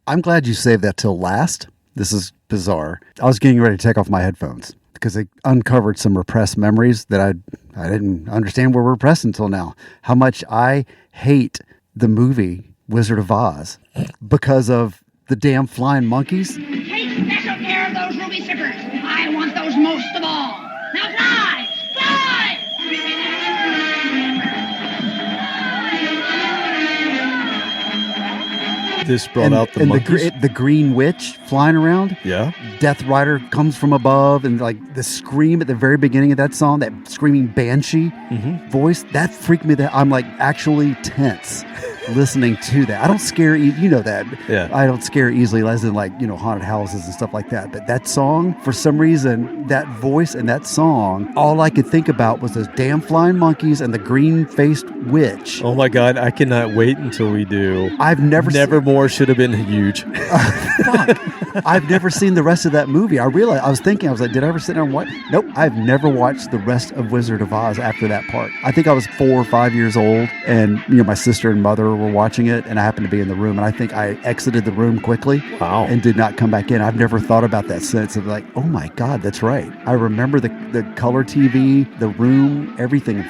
I'm glad you saved that till last. This is bizarre. I was getting ready to take off my headphones because they uncovered some repressed memories that I'd I didn't understand where we're pressed until now. How much I hate the movie Wizard of Oz because of the damn flying monkeys. Take special care of those ruby zippers. I want those most of all. Now fly! Fly! This brought out the monkeys. The green witch flying around. Yeah. Death Rider comes from above, and like the scream at the very beginning of that song, that screaming banshee voice, that freaked me. That I'm like actually tense listening to that. I don't scare you know that. Yeah. I don't scare easily, as in like, you know, haunted houses and stuff like that. But that song, for some reason, that voice and that song, all I could think about was those damn flying monkeys and the green-faced witch. Oh my God, I cannot wait until we do. I've Nevermore should have been huge. Fuck. I've never seen the rest of that movie. I was like, did I ever sit down and watch? Nope. I've never watched the rest of Wizard of Oz after that part. I think I was 4 or 5 years old, and you know, my sister and mother were watching it, and I happened to be in the room, and I think I exited the room quickly. Wow. And did not come back in. I've never thought about that since. Of like, oh my God, that's right. I remember the color TV, the room, everything.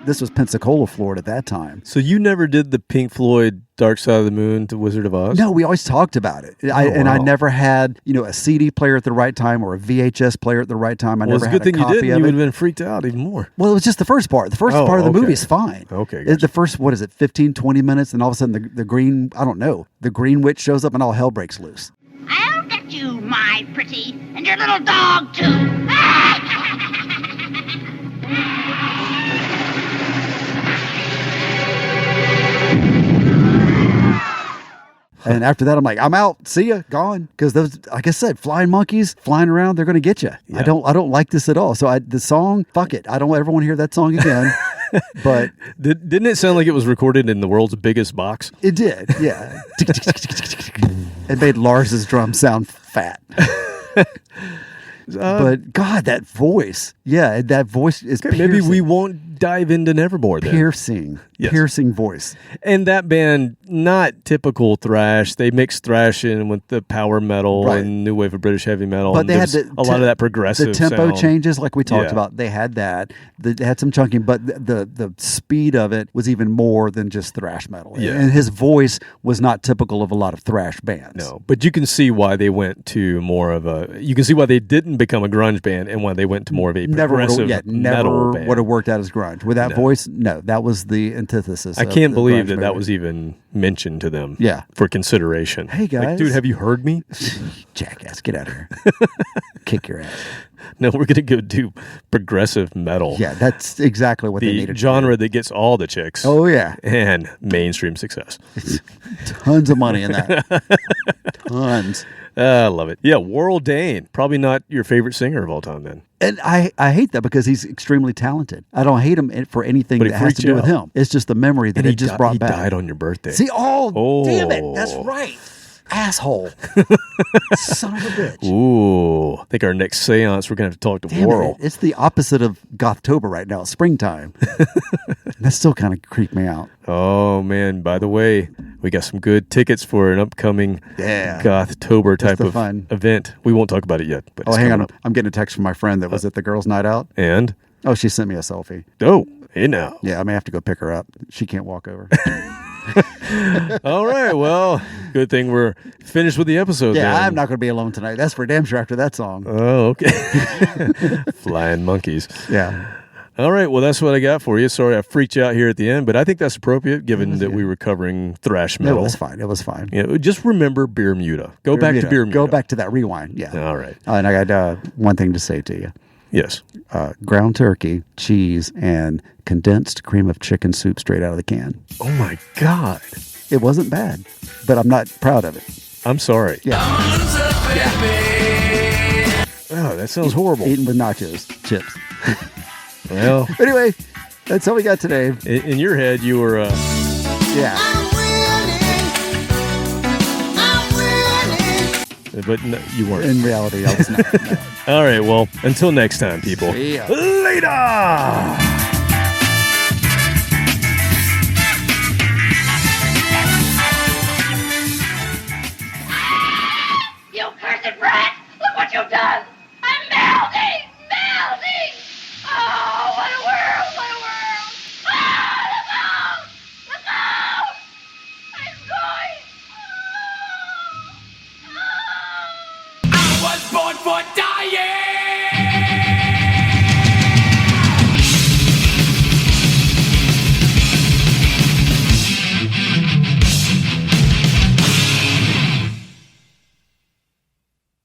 This was Pensacola, Florida at that time. So you never did the Pink Floyd Dark Side of the Moon to Wizard of Oz? No, we always talked about it. I never had, you know, a CD player at the right time or a VHS player at the right time. I never had a copy of it. It's a good thing you didn't. You would have been freaked out even more. Well, it was just the first part. The first part of the movie is fine. Okay. Gotcha. The first, 15, 20 minutes, and all of a sudden the green, I don't know, the green witch shows up and all hell breaks loose. I'll get you, my pretty, and your little dog, too. And after that, I'm like, I'm out. See ya, gone. Because those, like I said, flying monkeys flying around, they're going to get you. Yeah. I don't like this at all. So the song, fuck it. I don't ever want to hear that song again. But didn't it sound like it was recorded in the world's biggest box? It did, yeah. It made Lars's drum sound fat. But God, that voice. Yeah, that voice is piercing. Maybe we won't dive into Nevermore then. Piercing voice. And that band, not typical thrash. They mix thrash in with the power metal and new wave of British heavy metal. But they had a lot of that progressive the tempo sound. changes like we talked about. They had that. They had some chunking, but the speed of it was even more than just thrash metal. Yeah. And his voice was not typical of a lot of thrash bands. No, but you can see why they went to more of a... You can see why they didn't become a grunge band and why they went to more of a progressive metal band. Would have worked out as grunge. With that voice, no, that was the antithesis. I can't believe that was even mentioned to them for consideration. Hey, guys. Like, dude, have you heard me? Jackass, get out of here. Kick your ass. No, we're going to go do progressive metal. Yeah, that's exactly what they needed. The genre that gets all the chicks. Oh, yeah. And mainstream success. Tons of money in that. Tons. I love it. Yeah, Warrell Dane. Probably not your favorite singer of all time then. And I hate that because he's extremely talented. I don't hate him for anything that has to do with him. It's just the memory that he just brought back. He died on your birthday. See, damn it. That's right. Asshole. Son of a bitch. Ooh. I think our next seance, we're going to have to talk to Warrell. It's the opposite of Gothtober right now. It's springtime. That still kind of creeped me out. Oh, man. By the way, we got some good tickets for an upcoming Gothtober type of event. We won't talk about it yet. But hang on. I'm getting a text from my friend that was at the girls' night out. And? Oh, she sent me a selfie. Oh, hey now. Yeah, I may have to go pick her up. She can't walk over. All right, well, good thing we're finished with the episode. Yeah, then. I'm not going to be alone tonight. That's for damn sure after that song. Oh, okay. Flying monkeys. Yeah. All right, well, that's what I got for you. Sorry I freaked you out here at the end, but I think that's appropriate given that we were covering thrash metal. It was fine. Yeah, just remember Bermuda. Go back to Bermuda. Go back to that rewind. Yeah. All right. And I got one thing to say to you. Yes. Ground turkey, cheese, and condensed cream of chicken soup straight out of the can. Oh, my God. It wasn't bad, but I'm not proud of it. I'm sorry. Yeah. Oh, that sounds horrible. Eaten with nachos, chips. Well. Anyway, that's all we got today. In your head, you were... Yeah. But no, you weren't. In reality, I was not. No. All right, well, until next time, people. See ya. Later!